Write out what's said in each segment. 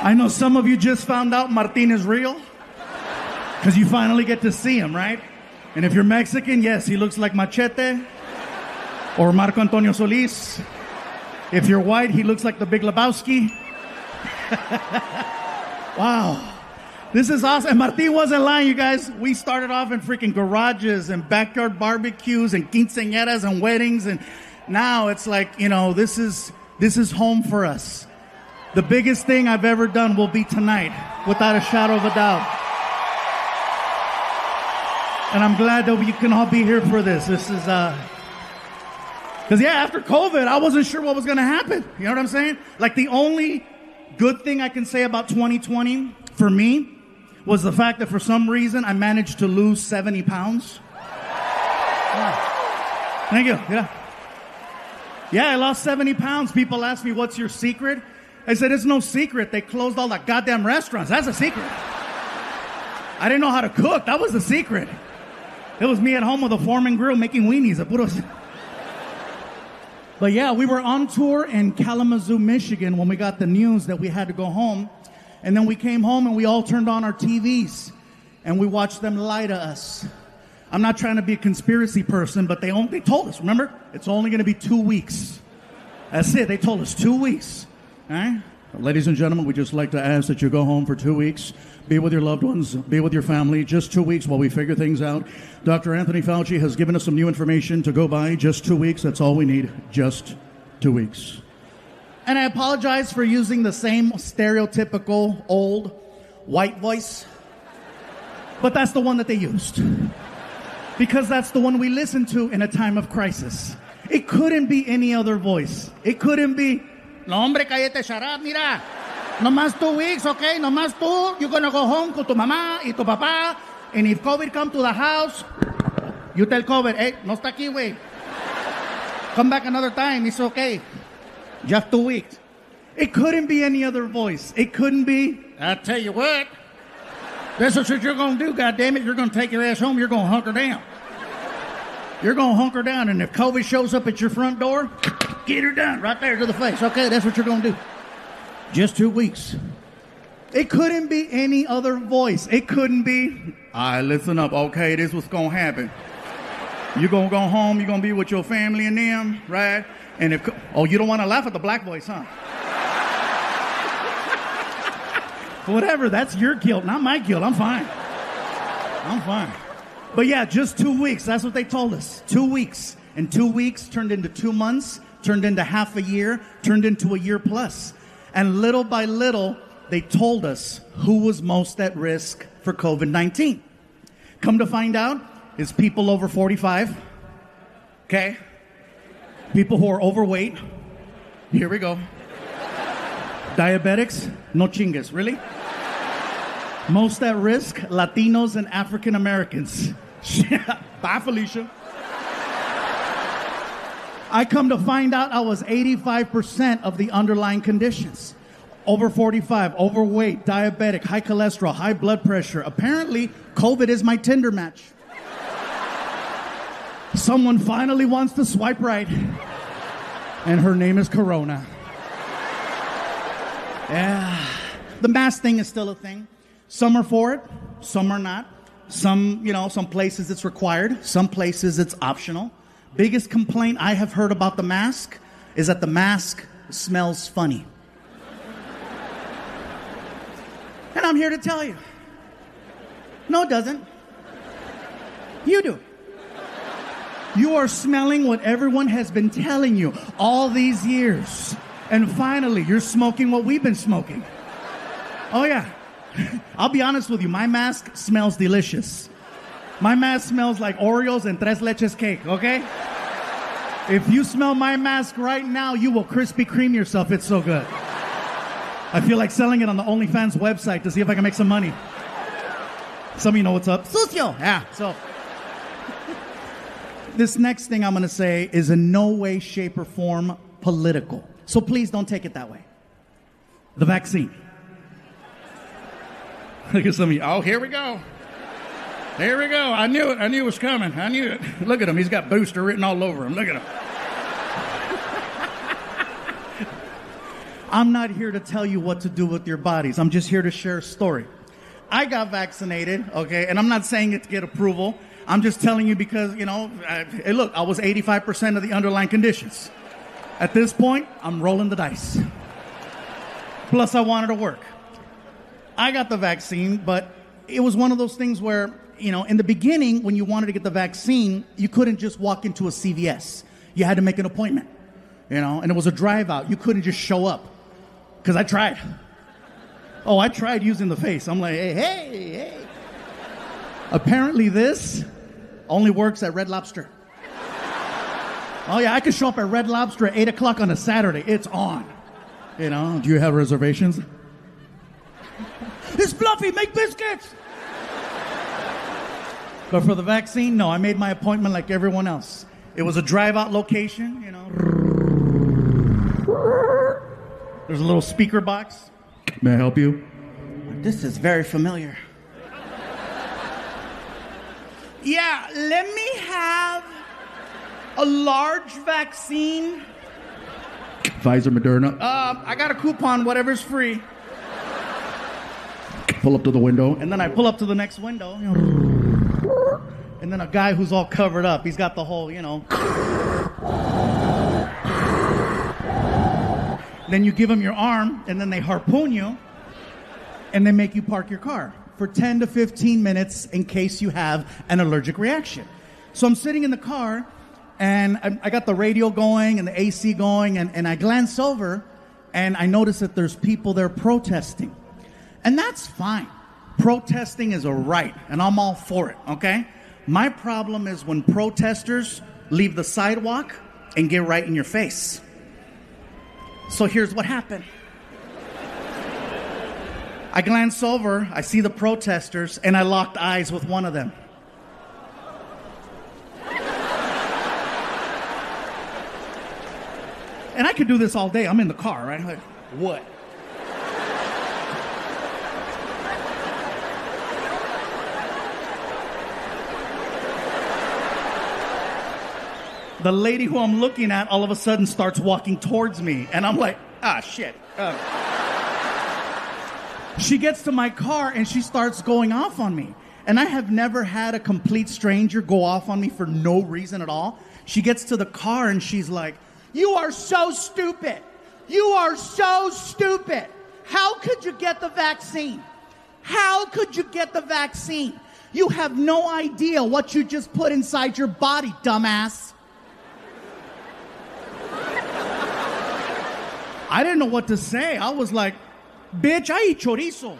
I know some of you just found out Martin is real because you finally get to see him, right? And if you're Mexican, yes, he looks like Machete or Marco Antonio Solis. If you're white, he looks like the Big Lebowski. Wow. This is awesome. And Martin wasn't lying, you guys. We started off in freaking garages and backyard barbecues and quinceañeras and weddings. And now it's like, this is home for us. The biggest thing I've ever done will be tonight, without a shadow of a doubt. And I'm glad that you can all be here for this. This is, because after COVID, I wasn't sure what was going to happen. You know what I'm saying? Like the only good thing I can say about 2020 for me was the fact that for some reason I managed to lose 70 pounds. Yeah. Thank you. Yeah, I lost 70 pounds. People ask me, what's your secret? I said, it's no secret. They closed all the goddamn restaurants. That's a secret. I didn't know how to cook. That was the secret. It was me at home with a Foreman grill making weenies. But yeah, we were on tour in Kalamazoo, Michigan when we got the news that we had to go home. And then we came home and we all turned on our TVs and we watched them lie to us. I'm not trying to be a conspiracy person, but they told us, remember? It's only going to be 2 weeks. That's it. They told us 2 weeks. All right? Ladies and gentlemen, we'd just like to ask that you go home for 2 weeks. Be with your loved ones. Be with your family. Just 2 weeks while we figure things out. Dr. Anthony Fauci has given us some new information to go by. Just 2 weeks. That's all we need. Just 2 weeks. And I apologize for using the same stereotypical old white voice. But that's the one that they used. Because that's the one we listen to in a time of crisis. It couldn't be any other voice. It couldn't be, no hombre, cállate, shut up, mira. No más 2 weeks, okay? No más tú. You're going to go home con tu mamá y tu papá. And if COVID come to the house, you tell COVID, hey, no está aquí, güey. Come back another time. It's okay. Just 2 weeks. It couldn't be any other voice. It couldn't be, I tell you what, this is what you're going to do, goddammit. You're going to take your ass home. You're going to hunker down. You're going to hunker down. And if COVID shows up at your front door, get her done right there to the face. Okay, that's what you're going to do. Just 2 weeks. It couldn't be any other voice. It couldn't be, all right, listen up. Okay, this is what's going to happen. You're going to go home. You're going to be with your family and them, right? And if, you don't want to laugh at the black voice, huh? Whatever, that's your guilt, not my guilt. I'm fine. But yeah, just 2 weeks. That's what they told us. 2 weeks. And 2 weeks turned into 2 months, turned into half a year, turned into a year plus. And little by little, they told us who was most at risk for COVID-19. Come to find out, it's people over 45. Okay? People who are overweight. Here we go. Diabetics, no chingas, really? Most at risk, Latinos and African Americans. Bye, Felicia. I come to find out I was 85% of the underlying conditions. Over 45, overweight, diabetic, high cholesterol, high blood pressure. Apparently, COVID is my Tinder match. Someone finally wants to swipe right. And her name is Corona. Yeah. The mask thing is still a thing. Some are for it, some are not. Some places it's required, some places it's optional. Biggest complaint I have heard about the mask is that the mask smells funny. And I'm here to tell you, no, it doesn't. You do. You are smelling what everyone has been telling you all these years. And finally, you're smoking what we've been smoking. Oh, yeah. I'll be honest with you. My mask smells delicious. My mask smells like Oreos and Tres Leches cake, okay? If you smell my mask right now, you will Krispy Kreme yourself. It's so good. I feel like selling it on the OnlyFans website to see if I can make some money. Some of you know what's up. Sucio! Yeah, so... This next thing I'm going to say is in no way, shape, or form political. So please don't take it that way. The vaccine. Look at some of you. Oh, here we go. Here we go. I knew it. I knew it was coming. I knew it. Look at him. He's got booster written all over him. Look at him. I'm not here to tell you what to do with your bodies. I'm just here to share a story. I got vaccinated, okay, and I'm not saying it to get approval. I'm just telling you because, hey, look, I was 85% of the underlying conditions. At this point, I'm rolling the dice. Plus, I wanted to work. I got the vaccine, but it was one of those things where, in the beginning, when you wanted to get the vaccine, you couldn't just walk into a CVS. You had to make an appointment, and it was a drive out. You couldn't just show up. Because I tried. Oh, I tried using the face. I'm like, hey. Apparently this only works at Red Lobster. Oh yeah, I could show up at Red Lobster at 8 o'clock on a Saturday. It's on. Do you have reservations? It's fluffy, make biscuits! But for the vaccine, no, I made my appointment like everyone else. It was a drive-out location, There's a little speaker box. May I help you? This is very familiar. Yeah, let me have a large vaccine. Pfizer, Moderna. I got a coupon, whatever's free. Pull up to the window. And then I pull up to the next window. And then a guy who's all covered up. He's got the whole, Then you give them your arm, and then they harpoon you, and they make you park your car for 10 to 15 minutes in case you have an allergic reaction. So I'm sitting in the car, and I got the radio going and the AC going, and I glance over, and I notice that there's people there protesting. And that's fine. Protesting is a right, and I'm all for it, okay? My problem is when protesters leave the sidewalk and get right in your face. So here's what happened. I glance over, I see the protesters, and I locked eyes with one of them. And I could do this all day. I'm in the car, right? Like, what? The lady who I'm looking at all of a sudden starts walking towards me. And I'm like, shit. She gets to my car and she starts going off on me. And I have never had a complete stranger go off on me for no reason at all. She gets to the car and she's like, you are so stupid. You are so stupid. How could you get the vaccine? How could you get the vaccine? You have no idea what you just put inside your body, dumbass. I didn't know what to say. I was like, bitch, I eat chorizo.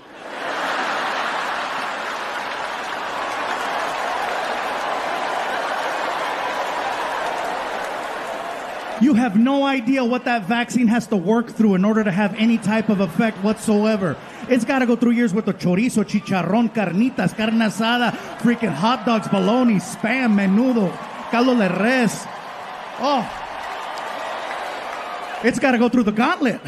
You have no idea what that vaccine has to work through in order to have any type of effect whatsoever. It's got to go through years with the chorizo, chicharrón, carnitas, carne asada, freaking hot dogs, bologna, spam, menudo, caldo de res. Oh. It's got to go through the gauntlet.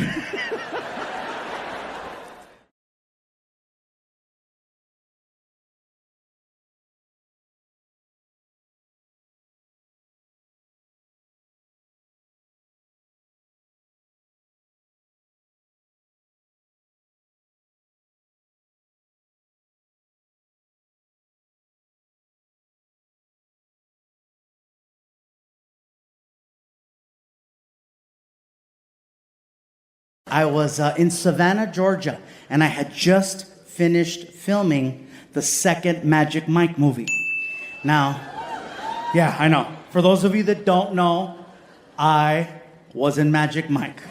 I was in Savannah, Georgia, and I had just finished filming the second Magic Mike movie. Now, yeah, I know. For those of you that don't know, I was in Magic Mike.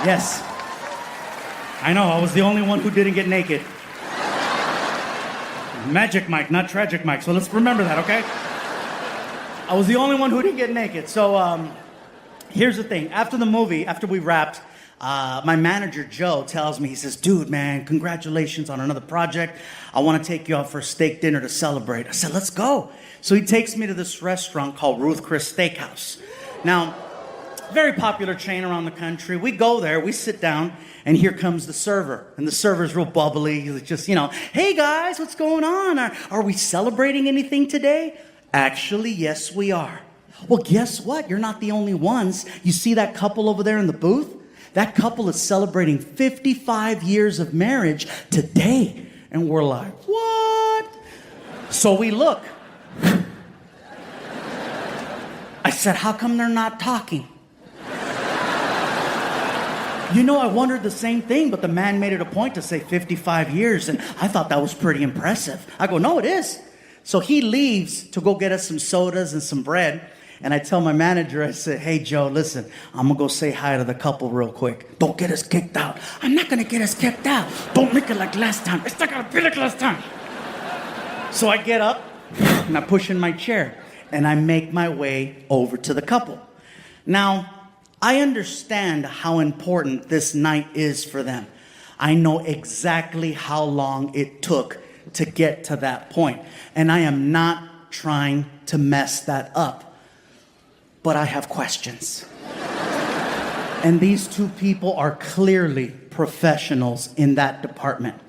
Yes. I know, I was the only one who didn't get naked. Magic Mike, not Tragic Mike, so let's remember that, okay? I was the only one who didn't get naked, so here's the thing. After the movie, after we wrapped, my manager, Joe, tells me, he says, dude, man, congratulations on another project. I want to take you out for a steak dinner to celebrate. I said, let's go. So he takes me to this restaurant called Ruth Chris Steakhouse. Now, very popular chain around the country. We go there, we sit down, and here comes the server. And the server's real bubbly. He's just, hey guys, what's going on? Are we celebrating anything today? Actually, yes, we are. Well, guess what? You're not the only ones. You see that couple over there in the booth? That couple is celebrating 55 years of marriage today. And we're like, what? So we look. I said, how come they're not talking? You know, I wondered the same thing, but the man made it a point to say 55 years, and I thought that was pretty impressive. I go, no, it is. So he leaves to go get us some sodas and some bread, and I tell my manager, I said, hey, Joe, listen, I'm going to go say hi to the couple real quick. Don't get us kicked out. I'm not going to get us kicked out. Don't make it like last time. It's not going to be like last time. So I get up, and I push in my chair, and I make my way over to the couple. Now, I understand how important this night is for them. I know exactly how long it took to get to that point. And I am not trying to mess that up. But I have questions. And these two people are clearly professionals in that department.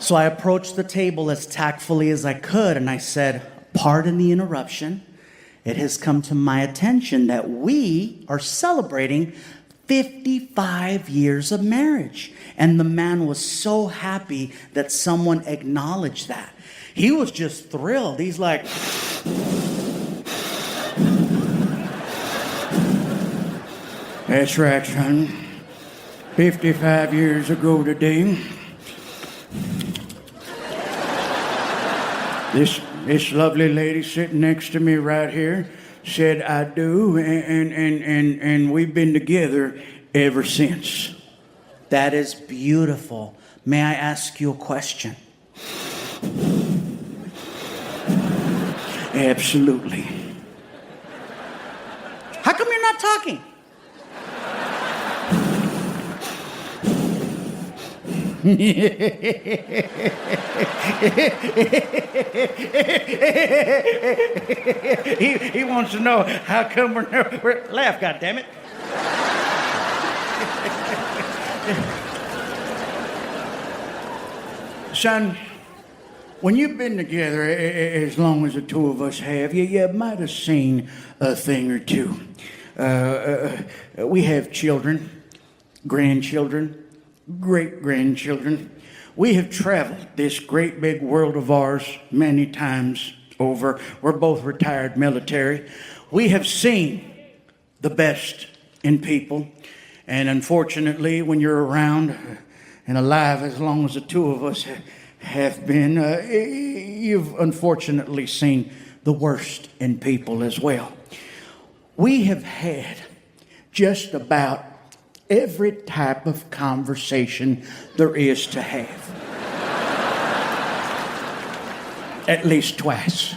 So I approached the table as tactfully as I could, and I said, pardon the interruption. It has come to my attention that we are celebrating 55 years of marriage. And the man was so happy that someone acknowledged that. He was just thrilled. He's like, that's right, son. 55 years ago today, This lovely lady sitting next to me right here said, I do, and we've been together ever since. That is beautiful. May I ask you a question? Absolutely. How come you're not talking? He wants to know how come we're laugh, goddammit. Son, when you've been together as long as the two of us have, you might have seen a thing or two. We have children, grandchildren, great-grandchildren. We have traveled this great big world of ours many times over. We're both retired military. We have seen the best in people. And unfortunately, when you're around and alive as long as the two of us have been, you've unfortunately seen the worst in people as well. We have had just about every type of conversation there is to have. At least twice.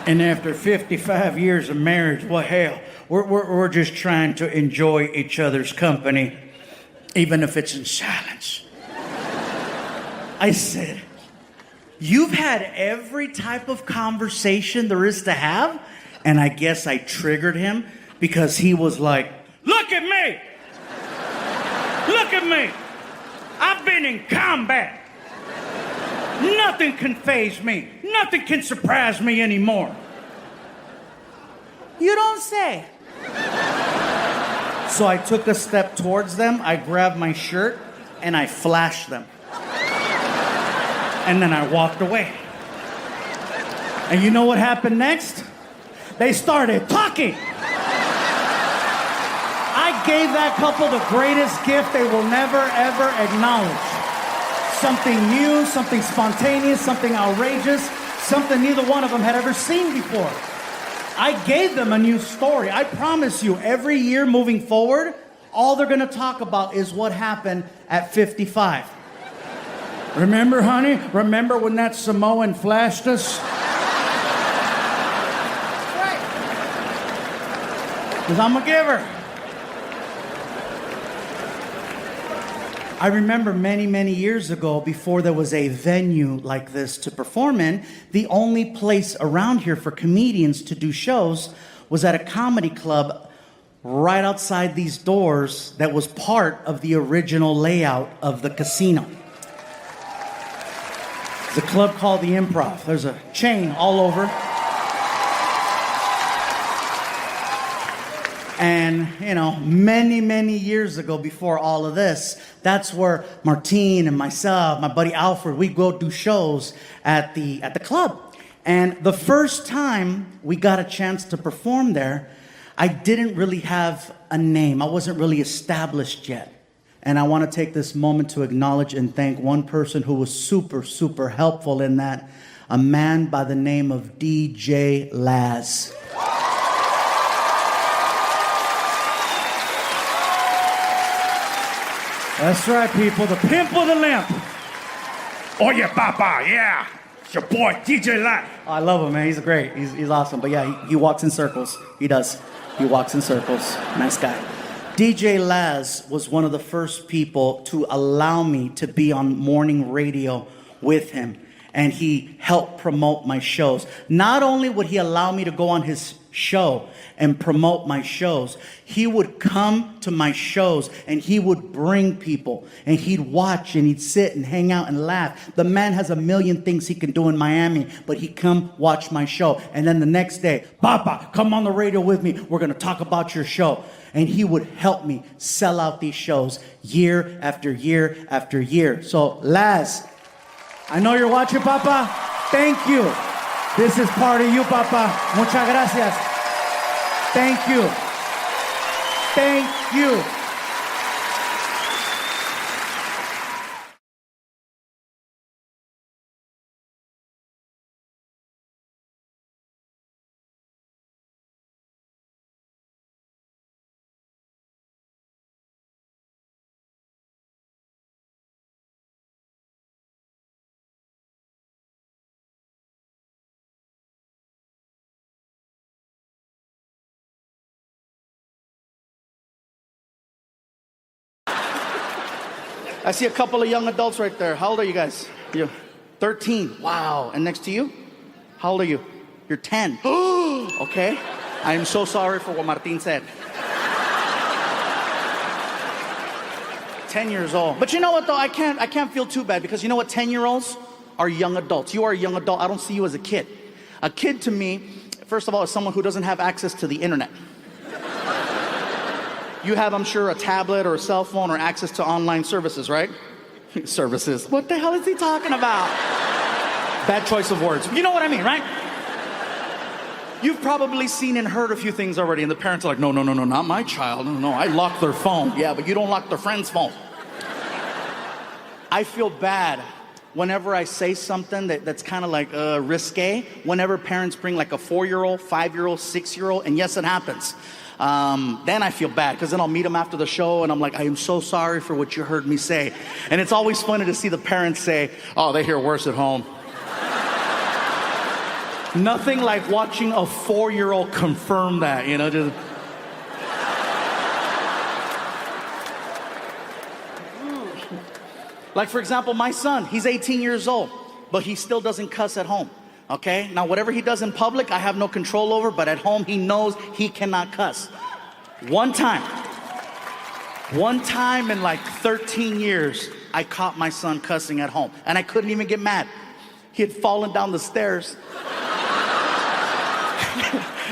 And after 55 years of marriage, well, hell, we're just trying to enjoy each other's company, even if it's in silence. I said, you've had every type of conversation there is to have? And I guess I triggered him because he was like, look at me! Look at me! I've been in combat. Nothing can faze me. Nothing can surprise me anymore. You don't say. So I took a step towards them, I grabbed my shirt, and I flashed them. And then I walked away. And you know what happened next? They started talking. I gave that couple the greatest gift they will never, ever acknowledge. Something new, something spontaneous, something outrageous, something neither one of them had ever seen before. I gave them a new story. I promise you, every year moving forward, all they're going to talk about is what happened at 55. Remember, honey? Remember when that Samoan flashed us? Because I'm a giver. I remember many, many years ago, before there was a venue like this to perform in, the only place around here for comedians to do shows was at a comedy club right outside these doors that was part of the original layout of the casino. It's a club called the Improv. There's a chain all over. And, many, many years ago, before all of this, that's where Martine and myself, my buddy Alfred, we go do shows at the club. And the first time we got a chance to perform there, I didn't really have a name. I wasn't really established yet. And I want to take this moment to acknowledge and thank one person who was super, super helpful in that, a man by the name of DJ Laz. That's right, people. The pimp with the limp. Oh yeah, Papa, yeah. It's your boy, DJ Laz. Oh, I love him, man. He's great. He's awesome. But yeah, he walks in circles. He does. He walks in circles. Nice guy. DJ Laz was one of the first people to allow me to be on morning radio with him. And he helped promote my shows. Not only would he allow me to go on his show and promote my shows, he would come to my shows and he would bring people and he'd watch and he'd sit and hang out and laugh. The man has a million things he can do in Miami, but he'd come watch my show. And then the next day, Papa, come on the radio with me. We're going to talk about your show. And he would help me sell out these shows year after year after year. So, Laz, I know you're watching, Papa. Thank you. This is part of you, Papa. Muchas gracias. Thank you. Thank you. I see a couple of young adults right there. How old are you guys? You're 13. Wow. And next to you? How old are you? You're 10. Okay. I am so sorry for what Martin said. 10 years old. But you know what though? I can't feel too bad because you know what? 10-year-olds are young adults. You are a young adult. I don't see you as a kid. A kid to me, first of all, is someone who doesn't have access to the internet. You have, I'm sure, a tablet or a cell phone or access to online services, right? Services. What the hell is he talking about? Bad choice of words. You know what I mean, right? You've probably seen and heard a few things already, and the parents are like, no, not my child. No, I lock their phone. Yeah, but you don't lock their friend's phone. I feel bad whenever I say something that's kind of like risque, whenever parents bring like a 4-year-old, 5-year-old, 6-year-old, and yes, it happens. Then I feel bad because then I'll meet them after the show and I'm like, I am so sorry for what you heard me say. And it's always funny to see the parents say, oh, they hear worse at home. Nothing like watching a 4-year-old confirm that, just... Like, for example, my son, he's 18 years old, but he still doesn't cuss at home. Okay, now whatever he does in public, I have no control over, but at home he knows he cannot cuss. One time in like 13 years, I caught my son cussing at home, and I couldn't even get mad. He had fallen down the stairs.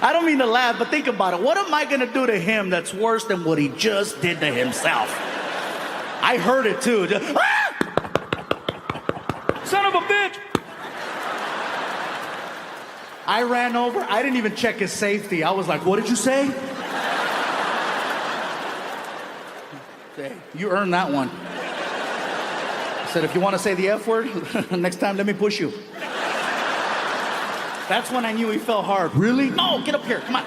I don't mean to laugh, but think about it. What am I gonna do to him that's worse than what he just did to himself? I heard it too. Son of a bitch! I ran over. I didn't even check his safety. I was like, what did you say? You earned that one. I said, if you want to say the F word, next time let me push you. That's when I knew he fell hard. Really? No, get up here. Come on.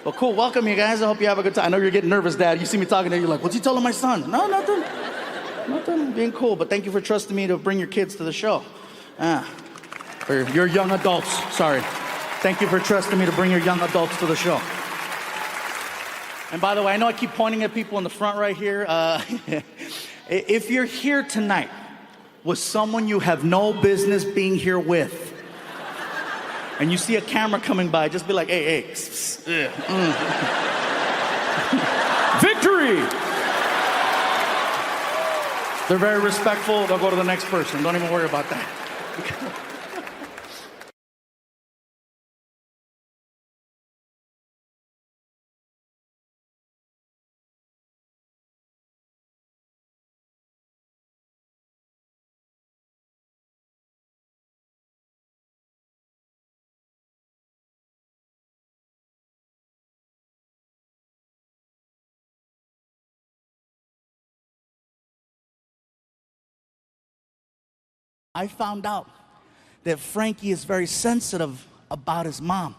Well, cool. Welcome, you guys. I hope you have a good time. I know you're getting nervous, Dad. You see me talking to you, you're like, what's he telling my son? No, nothing. Nothing. Being cool. But thank you for trusting me to bring your kids to the show. For your young adults, sorry. Thank you for trusting me to bring your young adults to the show. And by the way, I know I keep pointing at people in the front right here. If you're here tonight with someone you have no business being here with, and you see a camera coming by, just be like, hey. Victory! They're very respectful. They'll go to the next person. Don't even worry about that. I found out that Frankie is very sensitive about his mom.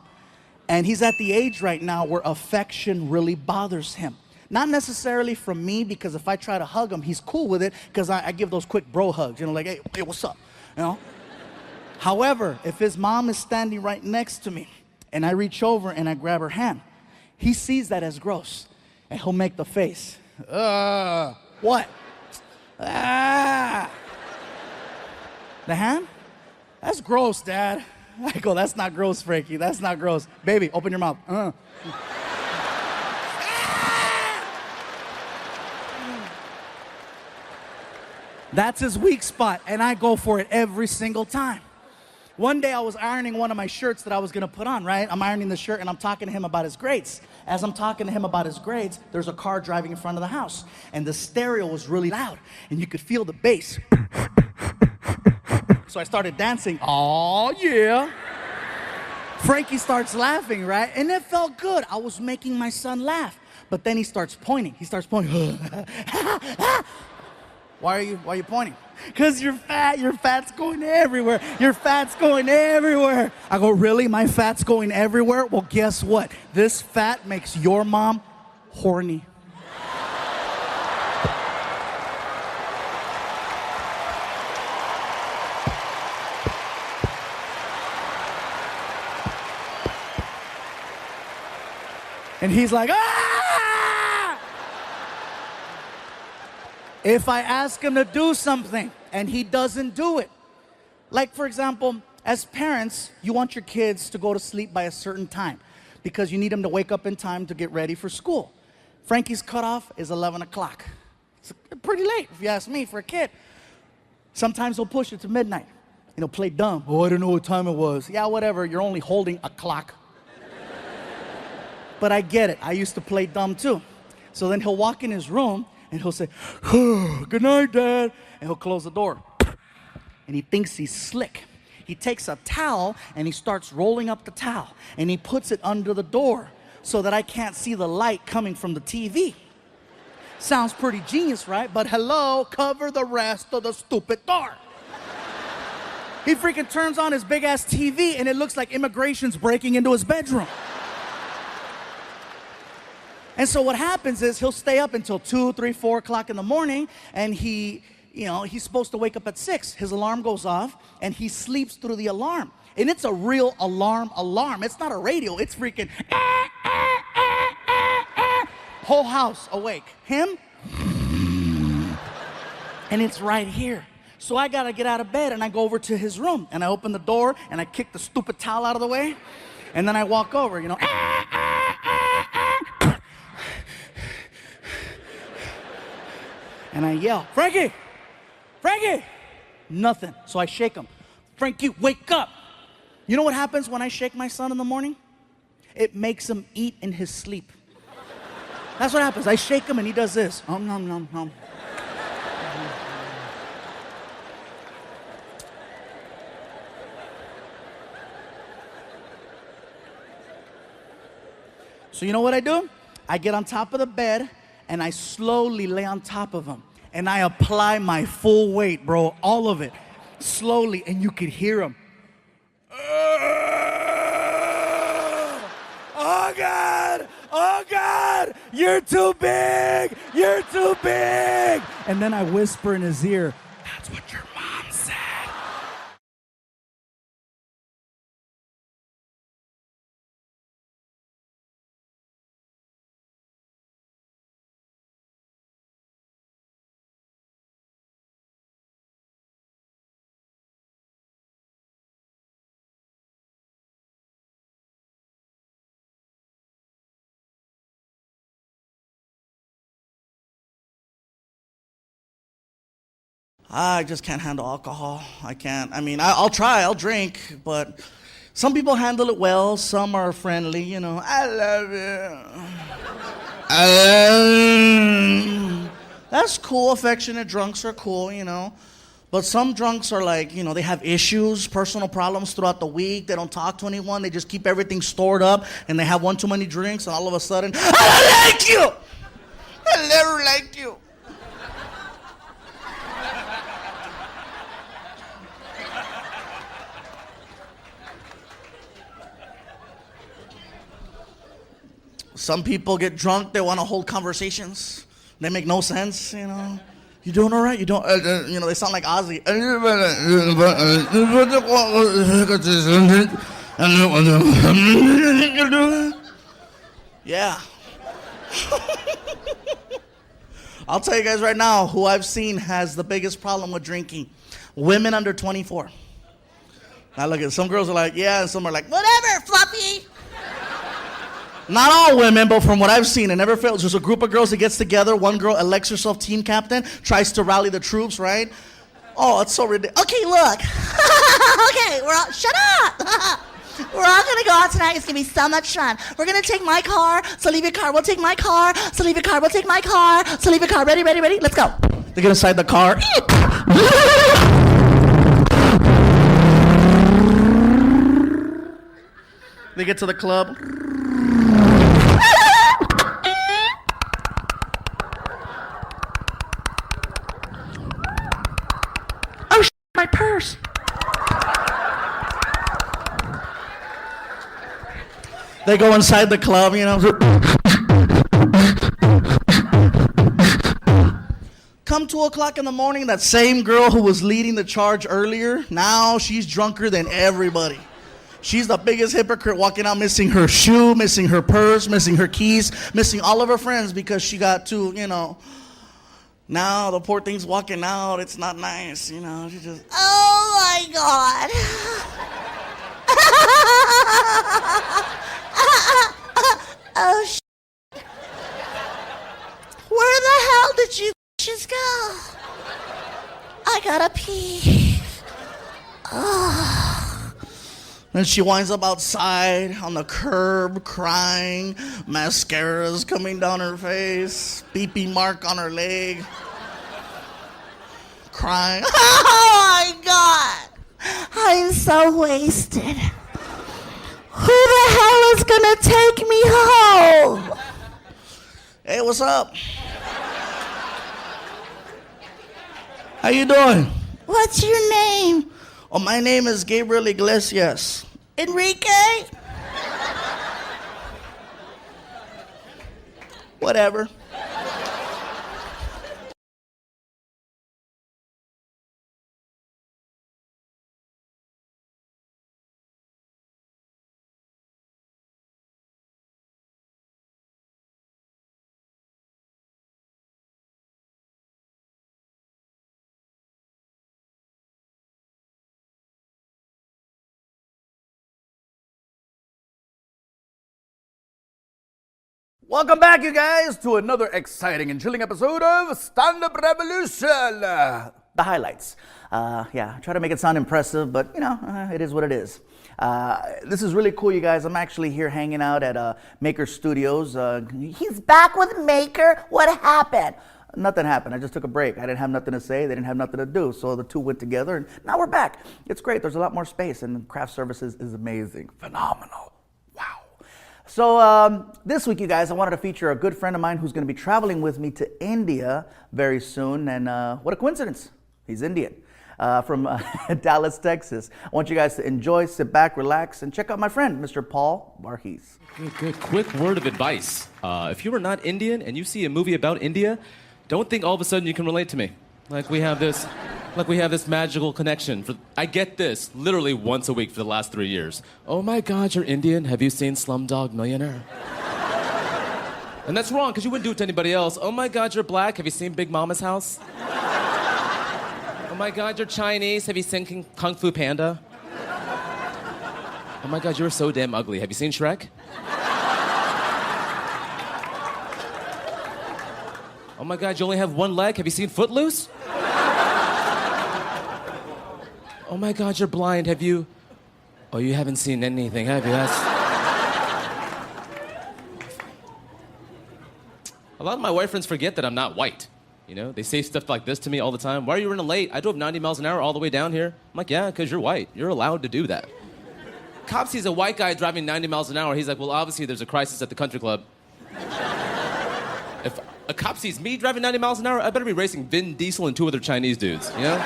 And he's at the age right now where affection really bothers him. Not necessarily from me, because if I try to hug him, he's cool with it, because I give those quick bro hugs, like, hey, what's up, However, if his mom is standing right next to me, and I reach over and I grab her hand, he sees that as gross, and he'll make the face. What? Ah. The hand? That's gross, Dad. I go, that's not gross, Frankie. That's not gross. Baby, open your mouth. That's his weak spot, and I go for it every single time. One day I was ironing one of my shirts that I was gonna put on, right? I'm ironing the shirt and I'm talking to him about his grades. As I'm talking to him about his grades, there's a car driving in front of the house, and the stereo was really loud, and you could feel the bass. So I started dancing. Oh yeah. Frankie starts laughing, right? And it felt good. I was making my son laugh. But then he starts pointing. Why are you pointing? Because you're fat. Your fat's going everywhere. Your fat's going everywhere. I go, really? My fat's going everywhere? Well, guess what? This fat makes your mom horny. And he's like, ah! If I ask him to do something and he doesn't do it, like for example, as parents, you want your kids to go to sleep by a certain time because you need them to wake up in time to get ready for school. Frankie's cutoff is 11 o'clock. It's pretty late, if you ask me, for a kid. Sometimes he'll push it to midnight. And he'll play dumb. Oh, I don't know what time it was. Yeah, whatever, you're only holding a clock. But I get it. I used to play dumb too. So then he'll walk in his room and he'll say, oh, good night, Dad. And he'll close the door. And he thinks he's slick. He takes a towel and he starts rolling up the towel. And he puts it under the door so that I can't see the light coming from the TV. Sounds pretty genius, right? But hello, cover the rest of the stupid door. He freaking turns on his big ass TV and it looks like immigration's breaking into his bedroom. And so what happens is he'll stay up until 2, 3, 4 o'clock in the morning, and he's supposed to wake up at 6. His alarm goes off, and he sleeps through the alarm. And it's a real alarm. It's not a radio. It's freaking whole house awake. Him, and it's right here. So I gotta get out of bed, and I go over to his room, and I open the door, and I kick the stupid towel out of the way, and then I walk over, and I yell, Frankie! Frankie! Nothing. So I shake him. Frankie, wake up! You know what happens when I shake my son in the morning? It makes him eat in his sleep. That's what happens. I shake him and he does this. Nom, nom, nom. So you know what I do? I get on top of the bed and I slowly lay on top of him. And I apply my full weight, bro, all of it, slowly, and you could hear him. Oh God, oh God, you're too big, you're too big. And then I whisper in his ear, that's what your mom said. I just can't handle alcohol. I can't. I mean, I'll try, I'll drink, but some people handle it well. Some are friendly, I love you. That's cool. Affectionate drunks are cool, But some drunks are like, they have issues, personal problems throughout the week. They don't talk to anyone. They just keep everything stored up, and they have one too many drinks, and all of a sudden, I don't like you. I never liked you. Some people get drunk, they want to hold conversations. They make no sense, you know. You doing all right? You don't, you know, they sound like Ozzy. Yeah. I'll tell you guys right now, who I've seen has the biggest problem with drinking. Women under 24. Now look at some girls are like, yeah, and some are like, whatever, Fluffy. Not all women, but from what I've seen, it never fails. There's a group of girls that gets together. One girl elects herself team captain, tries to rally the troops, right? Oh, it's so ridiculous. Okay, look. Okay, shut up. We're all gonna go out tonight. It's gonna be so much fun. We're gonna take my car, so leave your car. We'll take my car, so leave your car. We'll take my car, so leave your car. Ready, ready, ready? Let's go. They get inside the car. They get to the club. Oh, my purse. They go inside the club, you know. Come 2 o'clock in the morning, that same girl who was leading the charge earlier, now she's drunker than everybody. She's the biggest hypocrite, walking out missing her shoe, missing her purse, missing her keys, missing all of her friends because she got too, you know. Now the poor thing's walking out. It's not nice, you know. She just, oh my God. Oh, where the hell did you just go? I gotta pee. Oh. Then she winds up outside on the curb crying, mascara's coming down her face, BP mark on her leg, crying. Oh my God, I'm so wasted. Who the hell is gonna take me home? Hey, what's up? How you doing? What's your name? Oh, my name is Gabriel Iglesias. Enrique? Whatever. Welcome back, you guys, to another exciting and chilling episode of Stand-Up Revolution. The highlights. I try to make it sound impressive, but, you know, it is what it is. This is really cool, you guys. I'm actually here hanging out at Maker Studios. He's back with Maker. What happened? Nothing happened. I just took a break. I didn't have nothing to say. They didn't have nothing to do. So the two went together, and now we're back. It's great. There's a lot more space, and craft services is amazing. Phenomenal. So this week, you guys, I wanted to feature a good friend of mine who's going to be traveling with me to India very soon. And what a coincidence. He's Indian from Dallas, Texas. I want you guys to enjoy, sit back, relax, and check out my friend, Mr. Paul Varghese. Good. Quick word of advice. If you are not Indian and you see a movie about India, don't think all of a sudden you can relate to me. Like we have this magical connection. I get this literally once a week for the last 3 years. Oh my God, you're Indian. Have you seen Slumdog Millionaire? And that's wrong, because you wouldn't do it to anybody else. Oh my God, you're black. Have you seen Big Mama's House? Oh my God, you're Chinese. Have you seen Kung Fu Panda? Oh my God, you're so damn ugly. Have you seen Shrek? Oh my God, you only have one leg. Have you seen Footloose? Oh my God, you're blind. Have you? Oh, you haven't seen anything, have you? A lot of my white friends forget that I'm not white. You know, they say stuff like this to me all the time. Why are you running late? I drove 90 miles an hour all the way down here. I'm like, yeah, because you're white. You're allowed to do that. Cop sees a white guy driving 90 miles an hour. He's like, well, obviously there's a crisis at the country club. If a cop sees me driving 90 miles an hour, I better be racing Vin Diesel and 2 other Chinese dudes, you know?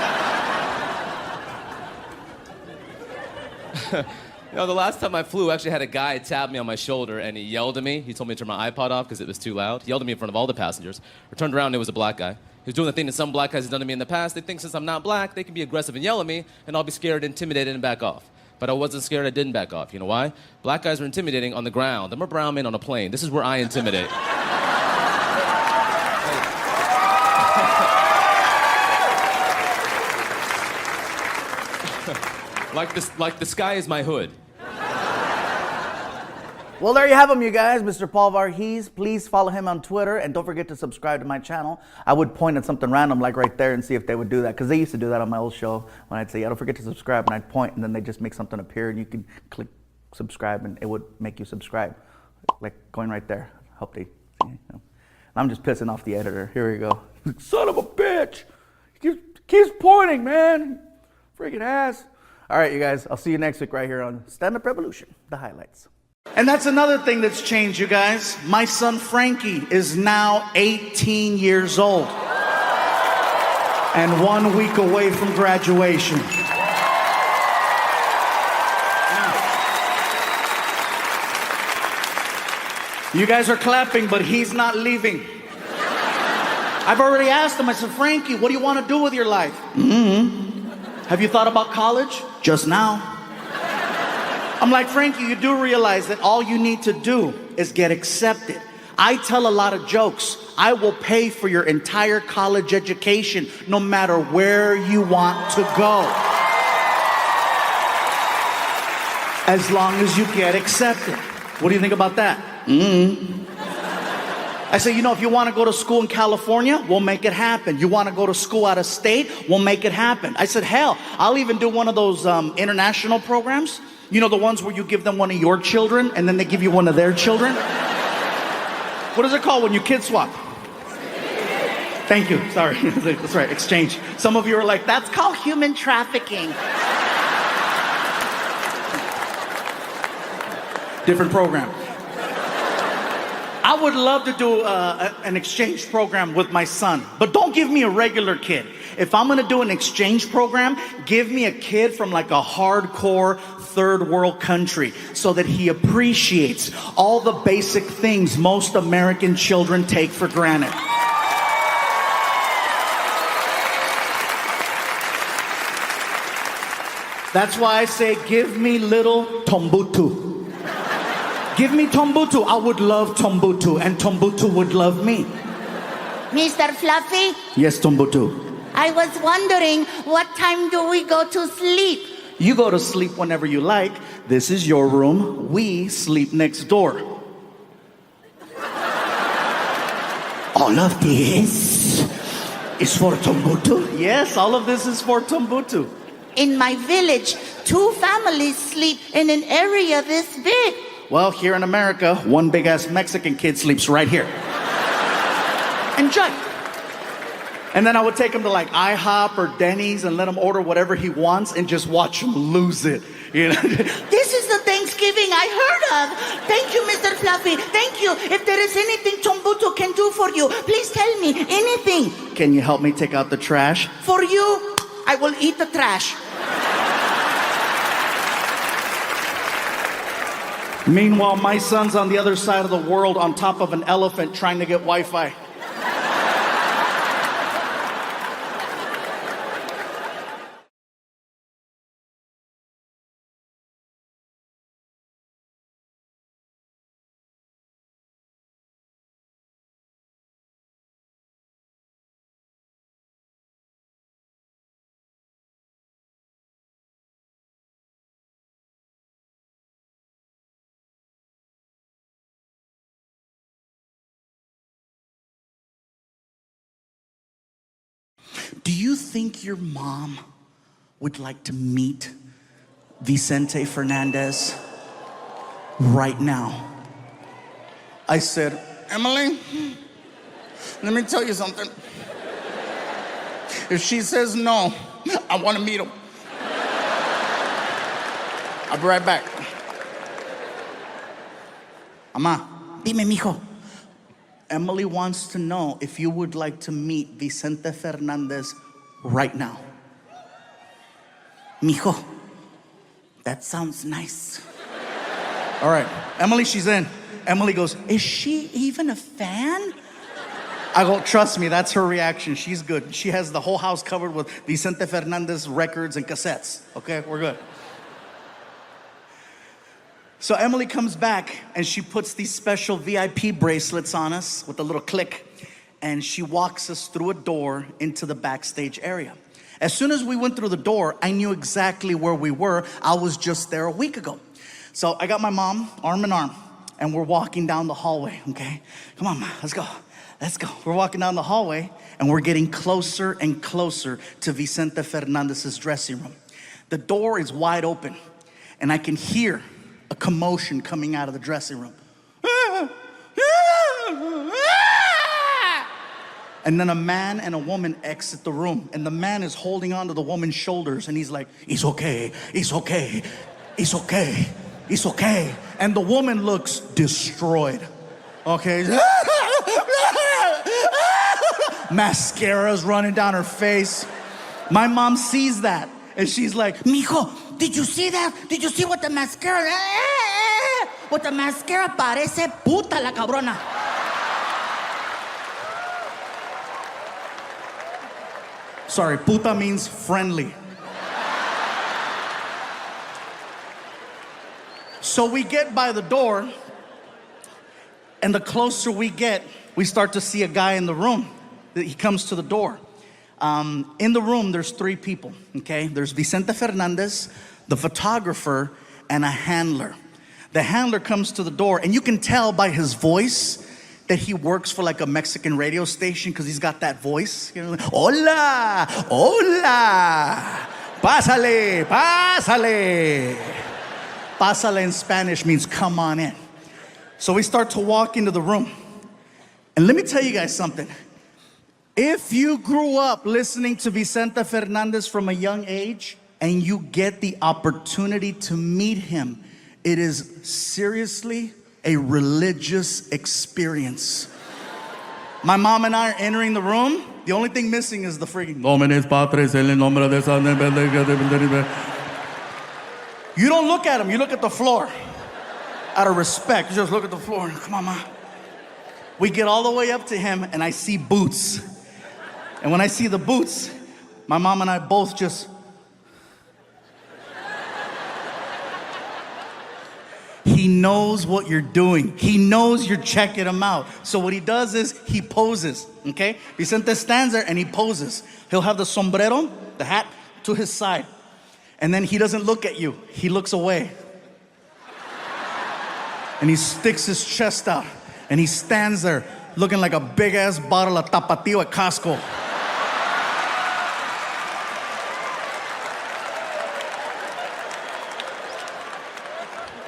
You know, the last time I flew, I actually had a guy tap me on my shoulder and he yelled at me. He told me to turn my iPod off because it was too loud. He yelled at me in front of all the passengers. I turned around and it was a black guy. He was doing the thing that some black guys have done to me in the past. They think since I'm not black, they can be aggressive and yell at me, and I'll be scared, intimidated, and back off. But I wasn't scared, I didn't back off. You know why? Black guys are intimidating on the ground. I'm a brown man on a plane. This is where I intimidate. Like the sky is my hood. Well, there you have him, you guys. Mr. Paul Varghese. Please follow him on Twitter, and don't forget to subscribe to my channel. I would point at something random like right there and see if they would do that, because they used to do that on my old show when I'd say, yeah, don't forget to subscribe, and I'd point, and then they just make something appear, and you can click subscribe, and it would make you subscribe. Like going right there. Hope they, you know. I'm just pissing off the editor. Here we go. Son of a bitch. He keeps pointing, man. Freaking ass. All right, you guys. I'll see you next week right here on Stand Up Revolution, the highlights. And that's another thing that's changed, you guys. My son Frankie is now 18 years old and 1 week away from graduation. You guys are clapping, but he's not leaving. I've already asked him, I said, Frankie, what do you want to do with your life? Have you thought about college? Just now. I'm like, Frankie, you do realize that all you need to do is get accepted. I tell a lot of jokes. I will pay for your entire college education no matter where you want to go, as long as you get accepted. What do you think about that? I say, you know, if you want to go to school in California, we'll make it happen. You want to go to school out of state, we'll make it happen. I said, hell, I'll even do one of those international programs. You know, the ones where you give them one of your children and then they give you one of their children? What is it called when you kid swap? Thank you. Sorry. That's right. Exchange. Some of you are like, that's called human trafficking. Different program. I would love to do an exchange program with my son, but don't give me a regular kid. If I'm going to do an exchange program, give me a kid from like a hardcore third world country so that he appreciates all the basic things most American children take for granted. That's why I say, give me little Tombutu. Give me Tombutu. I would love Tombutu, and Tombutu would love me. Mr. Fluffy, Yes, Tombutu. I was wondering, what time do we go to sleep? You go to sleep whenever you like. This is your room. We sleep next door. All of this is for Tombutu? Yes, all of this is for Tombutu. In my village, 2 families sleep in an area this big. Well, here in America, one big-ass Mexican kid sleeps right here. Enjoy. And then I would take him to like IHOP or Denny's and let him order whatever he wants and just watch him lose it. You know? This is the Thanksgiving I heard of. Thank you, Mr. Fluffy. Thank you. If there is anything Tombutu can do for you, please tell me anything. Can you help me take out the trash? For you, I will eat the trash. Meanwhile, my son's on the other side of the world on top of an elephant trying to get Wi-Fi. Do you think your mom would like to meet Vicente Fernandez right now? I said, Emily, let me tell you something. If she says no, I want to meet him. I'll be right back. Ama, dime, mijo. Emily wants to know if you would like to meet Vicente Fernandez right now. Mijo, That sounds nice. All right, Emily, she's in. Emily goes, Is she even a fan? I go, trust me, that's her reaction. She's good. She has the whole house covered with Vicente Fernandez records and cassettes. Okay, we're good. So Emily comes back and she puts these special VIP bracelets on us with a little click, and she walks us through a door into the backstage area. As soon as we went through the door, I knew exactly where we were. I was just there a week ago. So I got my mom arm in arm, and we're walking down the hallway, okay? Come on, Ma, let's go. Let's go. We're walking down the hallway, and we're getting closer and closer to Vicente Fernandez's dressing room. The door is wide open, and I can hear a commotion coming out of the dressing room. And then a man and a woman exit the room, and the man is holding onto the woman's shoulders, and he's like, it's okay, it's okay, it's okay, it's okay. And the woman looks destroyed, okay? Mascara's running down her face. My mom sees that, and she's like, Mijo, did you see that? Did you see what the mascara? What the mascara parece puta la cabrona. sorry, puta means friendly. So we get by the door, and the closer we get, we start to see a guy in the room. He comes to the door. In the room, there's three people, okay? There's Vicente Fernandez, the photographer, and a handler. The handler comes to the door, and you can tell by his voice that he works for like a Mexican radio station, because he's got that voice. You know, like, hola, hola, pásale, pásale. Pásale in Spanish means come on in. So we start to walk into the room. And let me tell you guys something. If you grew up listening to Vicente Fernandez from a young age and you get the opportunity to meet him, it is seriously a religious experience. My mom and I are entering the room. The only thing missing is the freaking Nomines Patres en el nombre de San. You don't look at him, you look at the floor. Out of respect, you just look at the floor. Come on, Ma. We get all the way up to him, and I see boots. And when I see the boots, my mom and I both just... He knows what you're doing. He knows you're checking him out. So what he does is he poses, okay? Vicente stands there and he poses. He'll have the sombrero, the hat, to his side. And then he doesn't look at you. He looks away. And he sticks his chest out. And he stands there looking like a big-ass bottle of Tapatio at Costco.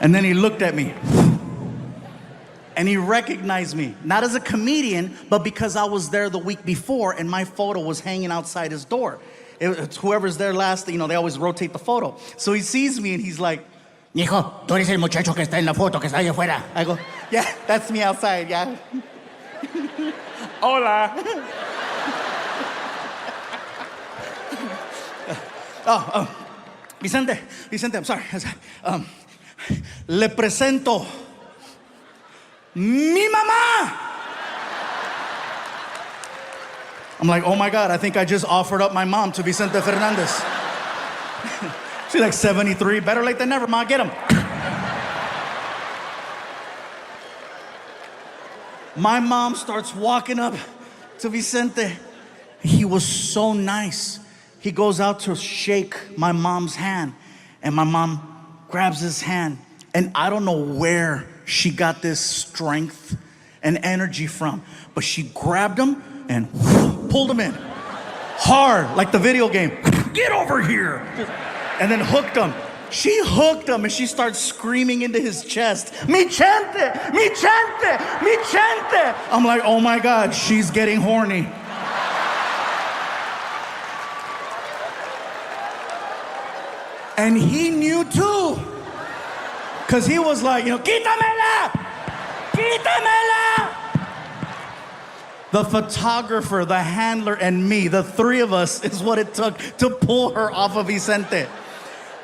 And then he looked at me. And he recognized me. Not as a comedian, but because I was there the week before and my photo was hanging outside his door. It's whoever's there last, you know, they always rotate the photo. So he sees me and he's like, Mijo, tú eres el muchacho que está en la foto, que está allá afuera. I go, yeah, that's me outside, yeah. Hola. Vicente, I'm sorry. Le presento mi mamá. I'm like, oh my God, I think I just offered up my mom to Vicente Fernandez. She's like 73, better late than never, Ma, get him. My mom starts walking up to Vicente. He was so nice. He goes out to shake my mom's hand, and my mom grabs his hand. And I don't know where she got this strength and energy from, but she grabbed him and pulled him in. Hard, like the video game. Get over here. And then hooked him. She hooked him and she starts screaming into his chest, Mi chente, mi chente, mi chente. I'm like, oh my God, she's getting horny. And he knew too. Because he was like, you know, quítamela, quítamela. The photographer, the handler, and me, the three of us is what it took to pull her off of Vicente.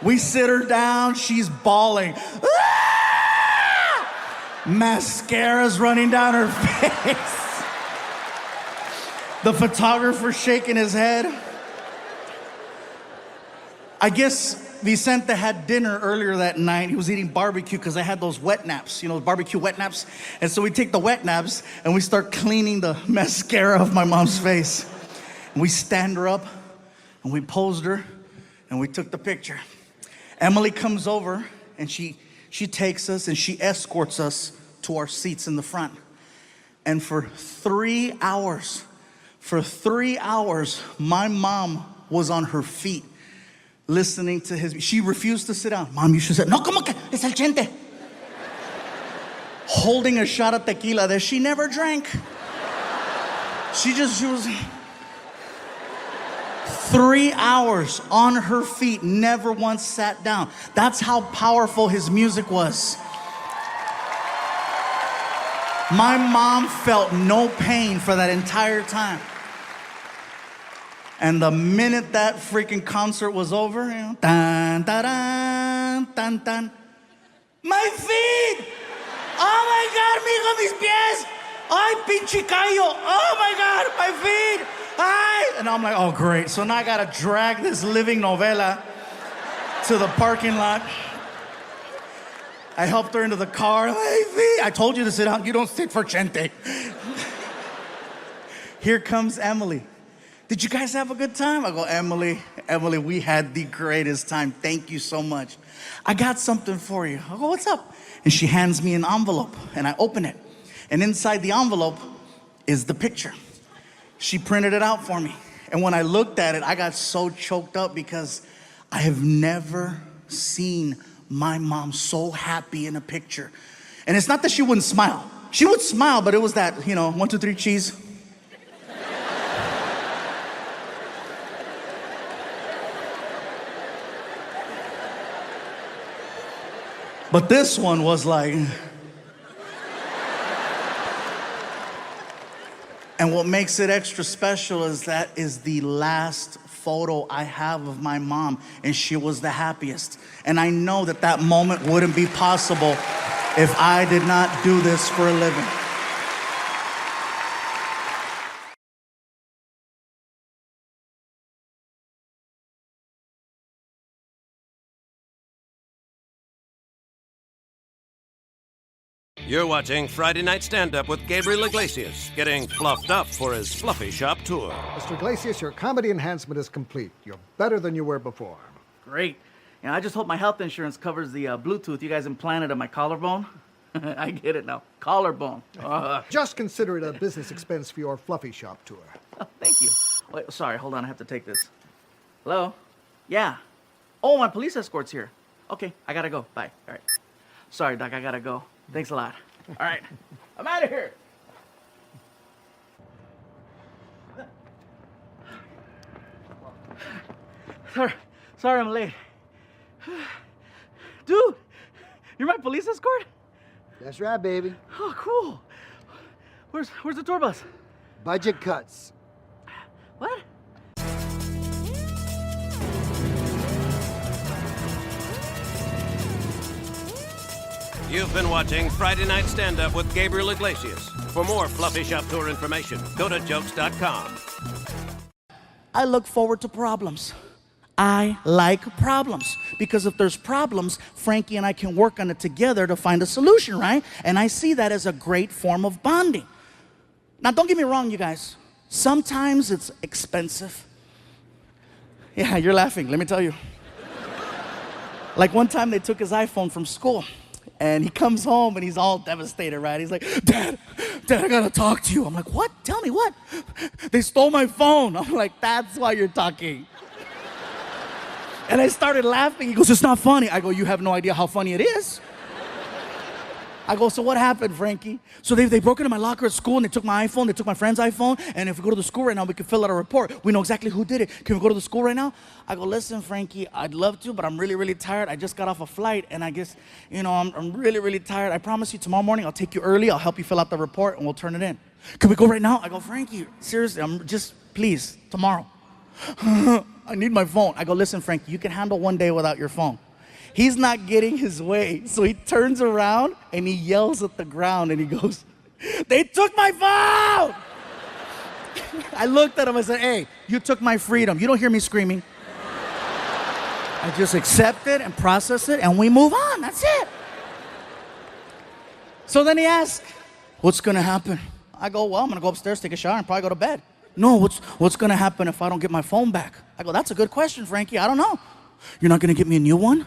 We sit her down, she's bawling. Ah! Mascara's running down her face. The photographer shaking his head. I guess Vicente had dinner earlier that night. He was eating barbecue because I had those wet naps, barbecue wet naps. And so we take the wet naps and we start cleaning the mascara off my mom's face. And we stand her up and we posed her and we took the picture. Emily comes over and she takes us and she escorts us to our seats in the front. And for 3 hours, my mom was on her feet listening to she refused to sit down. Mom, you should sit. No, como que es el chente. Holding a shot of tequila that she never drank. She was 3 hours on her feet, never once sat down. That's how powerful his music was. My mom felt no pain for that entire time. And the minute that freaking concert was over, tan, tan, tan, tan. My feet! Oh my God, mijo, mis pies! Ay, pinche callo! Oh my God, my feet! Ay! And I'm like, oh great. So now I gotta drag this living novela to the parking lot. I helped her into the car. My feet! I told you to sit down. You don't sit for Chente. Here comes Emily. Did you guys have a good time? I go, Emily, we had the greatest time. Thank you so much. I got something for you. I go, what's up? And she hands me an envelope, and I open it. And inside the envelope is the picture. She printed it out for me. And when I looked at it, I got so choked up because I have never seen my mom so happy in a picture. And it's not that she wouldn't smile. She would smile, but it was that, 1, 2, 3, cheese. But this one was like... And what makes it extra special is that is the last photo I have of my mom, and she was the happiest. And I know that that moment wouldn't be possible if I did not do this for a living. You're watching Friday Night Stand-Up with Gabriel Iglesias, getting fluffed up for his Fluffy Shop tour. Mr. Iglesias, your comedy enhancement is complete. You're better than you were before. Great. I just hope my health insurance covers the Bluetooth you guys implanted on my collarbone. I get it now. Collarbone. Just consider it a business expense for your Fluffy Shop tour. Oh, thank you. Wait, sorry, hold on. I have to take this. Hello? Yeah. Oh, my police escort's here. Okay, I gotta go. Bye. All right. Sorry, Doc, I gotta go. Thanks a lot. All right. I'm out of here. Sorry, I'm late. Dude, you're my police escort? That's right, baby. Oh, cool. Where's the tour bus? Budget cuts. What? You've been watching Friday Night Stand-Up with Gabriel Iglesias. For more Fluffy Shop tour information, go to jokes.com. I look forward to problems. I like problems because if there's problems, Frankie and I can work on it together to find a solution, right? And I see that as a great form of bonding. Now, don't get me wrong, you guys. Sometimes it's expensive. Yeah, you're laughing. Let me tell you. Like one time they took his iPhone from school. And he comes home and he's all devastated, right? He's like, Dad, I gotta talk to you. I'm like, what? Tell me what? They stole my phone. I'm like, that's why you're talking. And I started laughing. He goes, it's not funny. I go, you have no idea how funny it is. I go, so what happened, Frankie? So they broke into my locker at school and they took my iPhone, they took my friend's iPhone, and if we go to the school right now, we can fill out a report. We know exactly who did it. Can we go to the school right now? I go, listen, Frankie, I'd love to, but I'm really, really tired. I just got off a flight, and I guess, I'm really, really tired. I promise you tomorrow morning I'll take you early, I'll help you fill out the report, and we'll turn it in. Can we go right now? I go, Frankie, seriously, please, tomorrow. I need my phone. I go, listen, Frankie, you can handle one day without your phone. He's not getting his way. So he turns around and he yells at the ground and he goes, they took my phone! I looked at him and said, hey, you took my freedom. You don't hear me screaming. I just accept it and process it and we move on. That's it. So then he asked, what's gonna happen? I go, well, I'm gonna go upstairs, take a shower, and probably go to bed. No, what's gonna happen if I don't get my phone back? I go, that's a good question, Frankie. I don't know. You're not gonna get me a new one?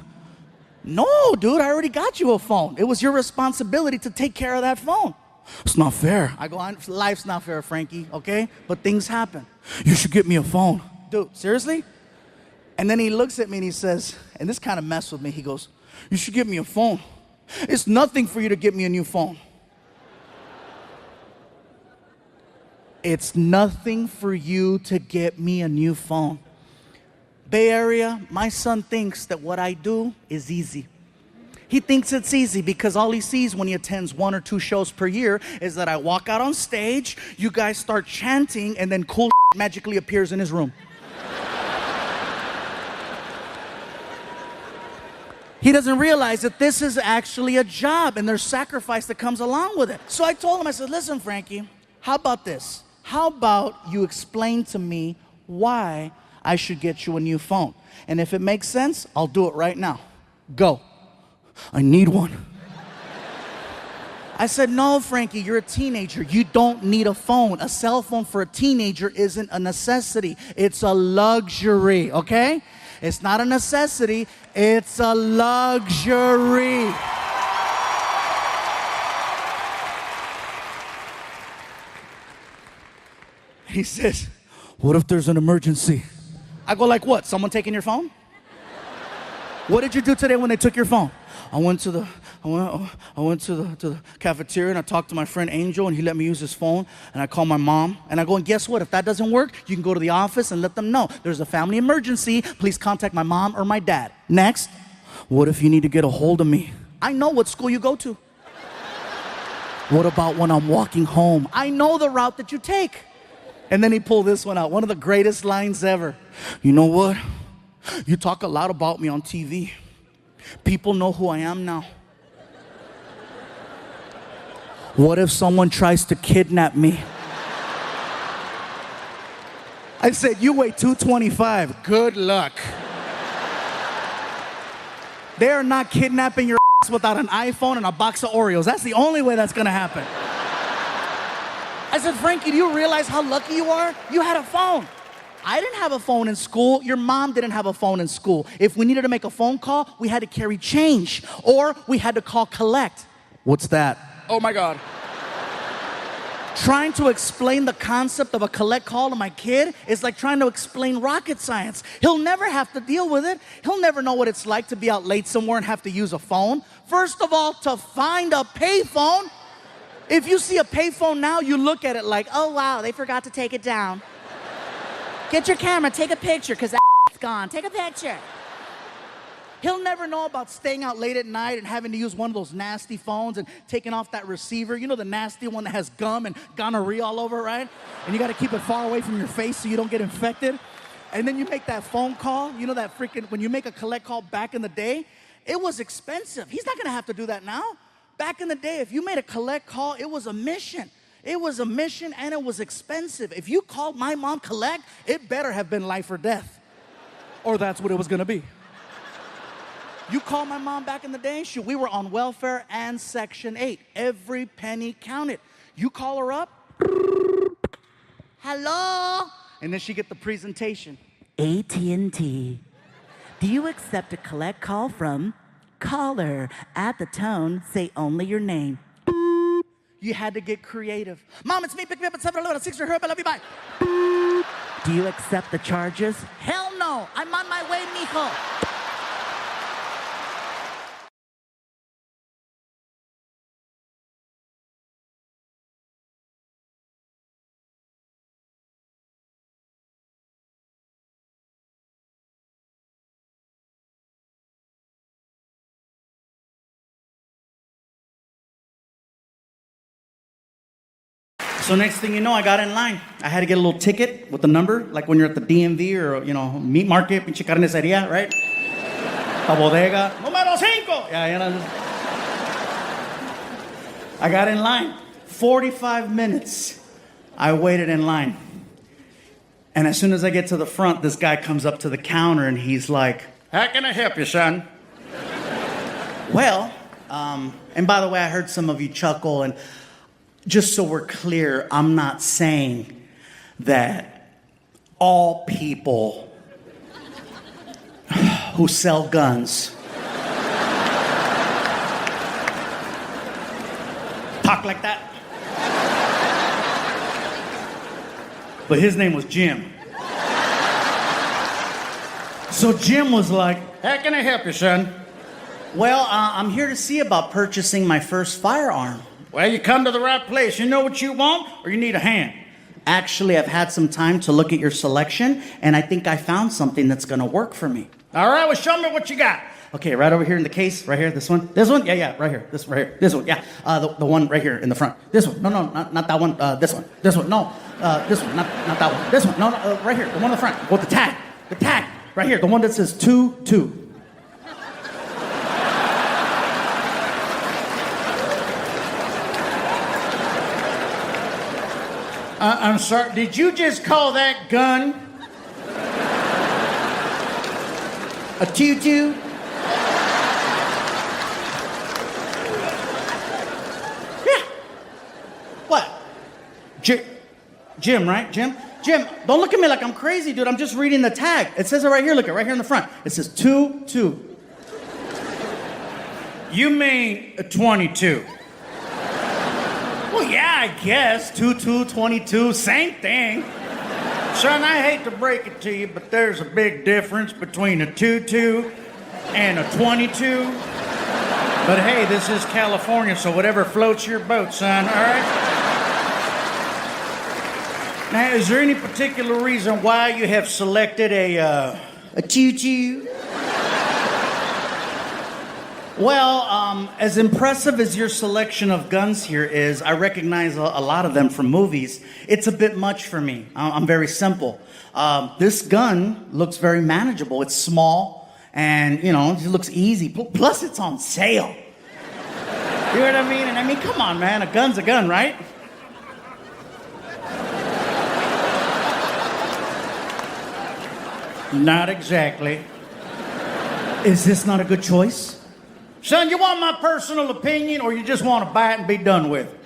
No, dude, I already got you a phone. It was your responsibility to take care of that phone. It's not fair. I go, life's not fair, Frankie, okay? But things happen. You should get me a phone. Dude, seriously? And then he looks at me and he says, and this kind of messed with me, he goes, you should get me a phone. It's nothing for you to get me a new phone. It's nothing for you to get me a new phone. Bay Area, my son thinks that what I do is easy. He thinks it's easy because all he sees when he attends 1 or 2 shows per year is that I walk out on stage, you guys start chanting, and then cool magically appears in his room. He doesn't realize that this is actually a job and there's sacrifice that comes along with it. So I told him, I said, listen, Frankie, how about this? How about you explain to me why I should get you a new phone? And if it makes sense, I'll do it right now. Go. I need one. I said, no, Frankie, you're a teenager. You don't need a phone. A cell phone for a teenager isn't a necessity. It's a luxury, okay? It's not a necessity. It's a luxury. He says, what if there's an emergency? I go, like what? Someone taking your phone? What did you do today when they took your phone? I went to the cafeteria and I talked to my friend Angel and he let me use his phone and I called my mom and I go, and guess what? If that doesn't work, you can go to the office and let them know there's a family emergency. Please contact my mom or my dad. Next, what if you need to get a hold of me? I know what school you go to. What about when I'm walking home? I know the route that you take. And then he pulled this one out, one of the greatest lines ever. You know what? You talk a lot about me on TV. People know who I am now. What if someone tries to kidnap me? I said, you weigh 225. Good luck. They are not kidnapping your ass without an iPhone and a box of Oreos. That's the only way that's gonna happen. I said, Frankie, do you realize how lucky you are? You had a phone. I didn't have a phone in school. Your mom didn't have a phone in school. If we needed to make a phone call, we had to carry change or we had to call collect. What's that? Oh my God. Trying to explain the concept of a collect call to my kid is like trying to explain rocket science. He'll never have to deal with it. He'll never know what it's like to be out late somewhere and have to use a phone. First of all, to find a payphone. If you see a payphone now, you look at it like, oh wow, they forgot to take it down. Get your camera, take a picture, because that's gone. Take a picture. He'll never know about staying out late at night and having to use one of those nasty phones and taking off that receiver. You know, the nasty one that has gum and gonorrhea all over it, right? And you got to keep it far away from your face so you don't get infected. And then you make that phone call. You know that freaking, when you make a collect call back in the day, it was expensive. He's not going to have to do that now. Back in the day, if you made a collect call, it was a mission. It was a mission and it was expensive. If you called my mom collect, it better have been life or death. Or that's what it was gonna be. You called my mom back in the day, shoot, we were on welfare and Section 8. Every penny counted. You call her up, hello, and then she get the presentation. AT&T. Do you accept a collect call from caller? At the tone, say only your name. You had to get creative. Mom, it's me. Pick me up at 7-Eleven. 6 for her. I love you. Bye. Do you accept the charges? Hell no. I'm on my way, mijo. So next thing you know, I got in line. I had to get a little ticket with the number, like when you're at the DMV or, meat market, pinche carnicería, right? La bodega, número 5. Yeah. I got in line. 45 minutes. I waited in line. And as soon as I get to the front, this guy comes up to the counter and he's like, "How can I help you, son?" Well, and by the way, I heard some of you chuckle, and just so we're clear, I'm not saying that all people who sell guns talk like that. But his name was Jim. So Jim was like, "How can I help you, son?" Well, I'm here to see about purchasing my first firearm. Well, you come to the right place. You know what you want, or you need a hand? Actually, I've had some time to look at your selection, and I think I found something that's gonna work for me. All right, well, show me what you got. Okay, right over here in the case, right here, this one? This one? Yeah, right here, this right here, this one, yeah. The one right here in the front. This one, no, not that one, this one, no, this one, not that one, this one, no, right here, the one in the front, with the tag, right here, the one that says 2-2. I'm sorry, did you just call that gun a 2-2? Yeah. What? Jim, right? Jim, don't look at me like I'm crazy, dude. I'm just reading the tag. It says it right here. Look, right here in the front. It says 2-2. You mean a 22? Well, yeah, I guess. 2-2, 22, same thing. Son, I hate to break it to you, but there's a big difference between a 2-2 and a 22. But hey, this is California, so whatever floats your boat, son, all right? Now, is there any particular reason why you have selected a 2-2? Well, as impressive as your selection of guns here is, I recognize a lot of them from movies. It's a bit much for me. I'm very simple. This gun looks very manageable. It's small, and, it looks easy. Plus, it's on sale. You know what I mean? And I mean, come on, man. A gun's a gun, right? Not exactly. Is this not a good choice? Son, you want my personal opinion, or you just want to buy it and be done with it?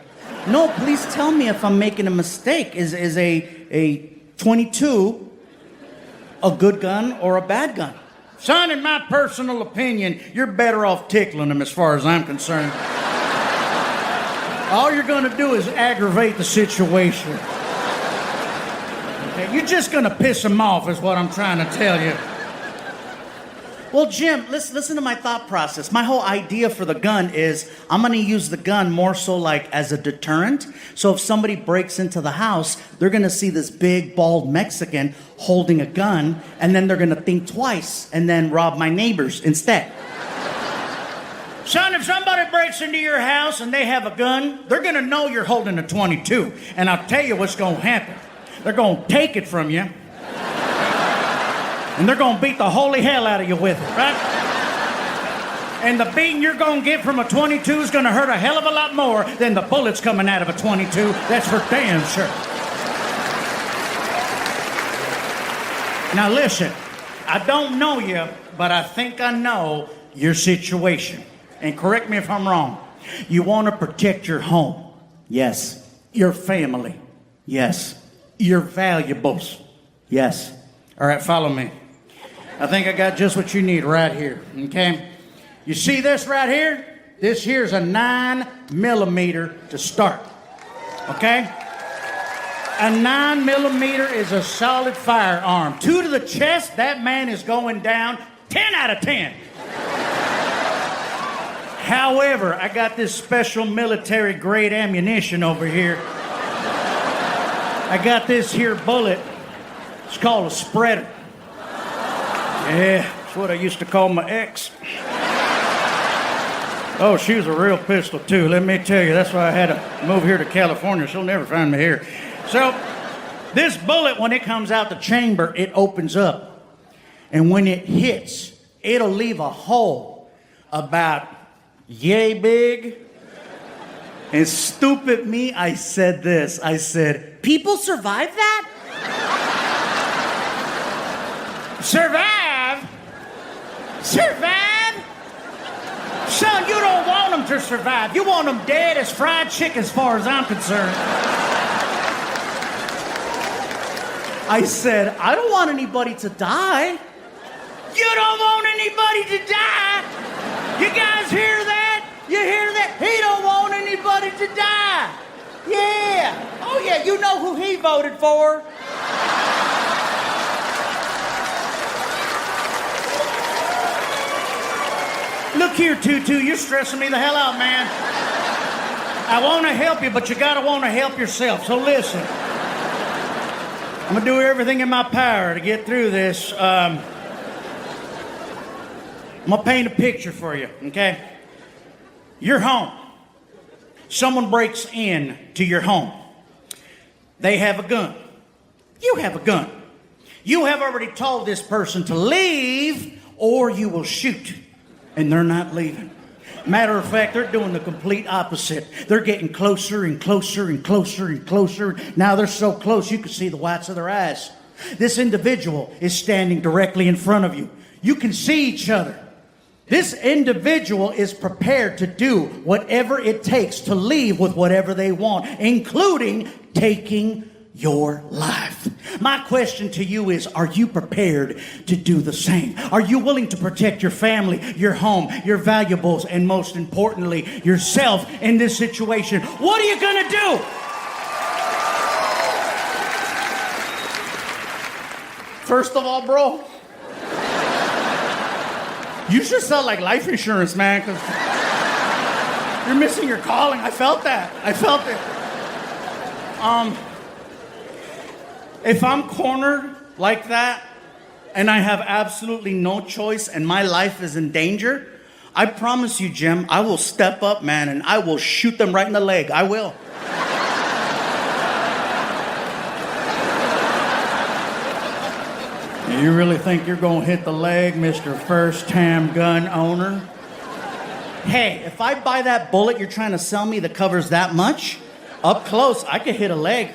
No, please tell me if I'm making a mistake. Is a 22 a good gun or a bad gun? Son, in my personal opinion, you're better off tickling them as far as I'm concerned. All you're going to do is aggravate the situation. Okay, you're just going to piss them off is what I'm trying to tell you. Well, Jim, listen to my thought process. My whole idea for the gun is I'm going to use the gun more so like as a deterrent. So if somebody breaks into the house, they're going to see this big, bald Mexican holding a gun, and then they're going to think twice and then rob my neighbors instead. Son, if somebody breaks into your house and they have a gun, they're going to know you're holding a 22. And I'll tell you what's going to happen. They're going to take it from you. And they're going to beat the holy hell out of you with it, right? And the beating you're going to get from a 22 is going to hurt a hell of a lot more than the bullets coming out of a 22. That's for damn sure. Now listen, I don't know you, but I think I know your situation. And correct me if I'm wrong. You want to protect your home. Yes. Your family. Yes. Your valuables. Yes. All right, follow me. I think I got just what you need right here, okay? You see this right here? This here's a 9mm to start, okay? A 9mm is a solid firearm. 2 to the chest, that man is going down 10 out of 10. However, I got this special military-grade ammunition over here. I got this here bullet. It's called a spreader. Yeah, that's what I used to call my ex. Oh, she was a real pistol, too. Let me tell you, that's why I had to move here to California. She'll never find me here. So, this bullet, when it comes out the chamber, it opens up. And when it hits, it'll leave a hole about yay big. And stupid me, I said this. I said, people survive that? Survive? Survive? Son, you don't want them to survive. You want them dead as fried chicken as far as I'm concerned. I said, I don't want anybody to die. You don't want anybody to die? You guys hear that? You hear that? He don't want anybody to die. Yeah. Oh, yeah, you know who he voted for. Look here, Tutu, you're stressing me the hell out, man. I want to help you, but you got to want to help yourself. So listen. I'm going to do everything in my power to get through this. I'm going to paint a picture for you, okay? You're home. Someone breaks in to your home. They have a gun. You have a gun. You have already told this person to leave or you will shoot. And they're not leaving. Matter of fact, they're doing the complete opposite. They're getting closer and closer and closer and closer. Now they're so close you can see the whites of their eyes. This individual is standing directly in front of you. You can see each other. This individual is prepared to do whatever it takes to leave with whatever they want, including taking your life. My question to you is, are you prepared to do the same? Are you willing to protect your family, your home, your valuables, and most importantly, yourself in this situation? What are you gonna do? First of all, bro, you should sell like life insurance, man, because you're missing your calling. I felt that. I felt it. If I'm cornered like that and I have absolutely no choice and my life is in danger, I promise you, Jim, I will step up, man, and I will shoot them right in the leg. I will. You really think you're going to hit the leg, Mr. First-Time Gun Owner? Hey, if I buy that bullet you're trying to sell me that covers that much, up close, I could hit a leg.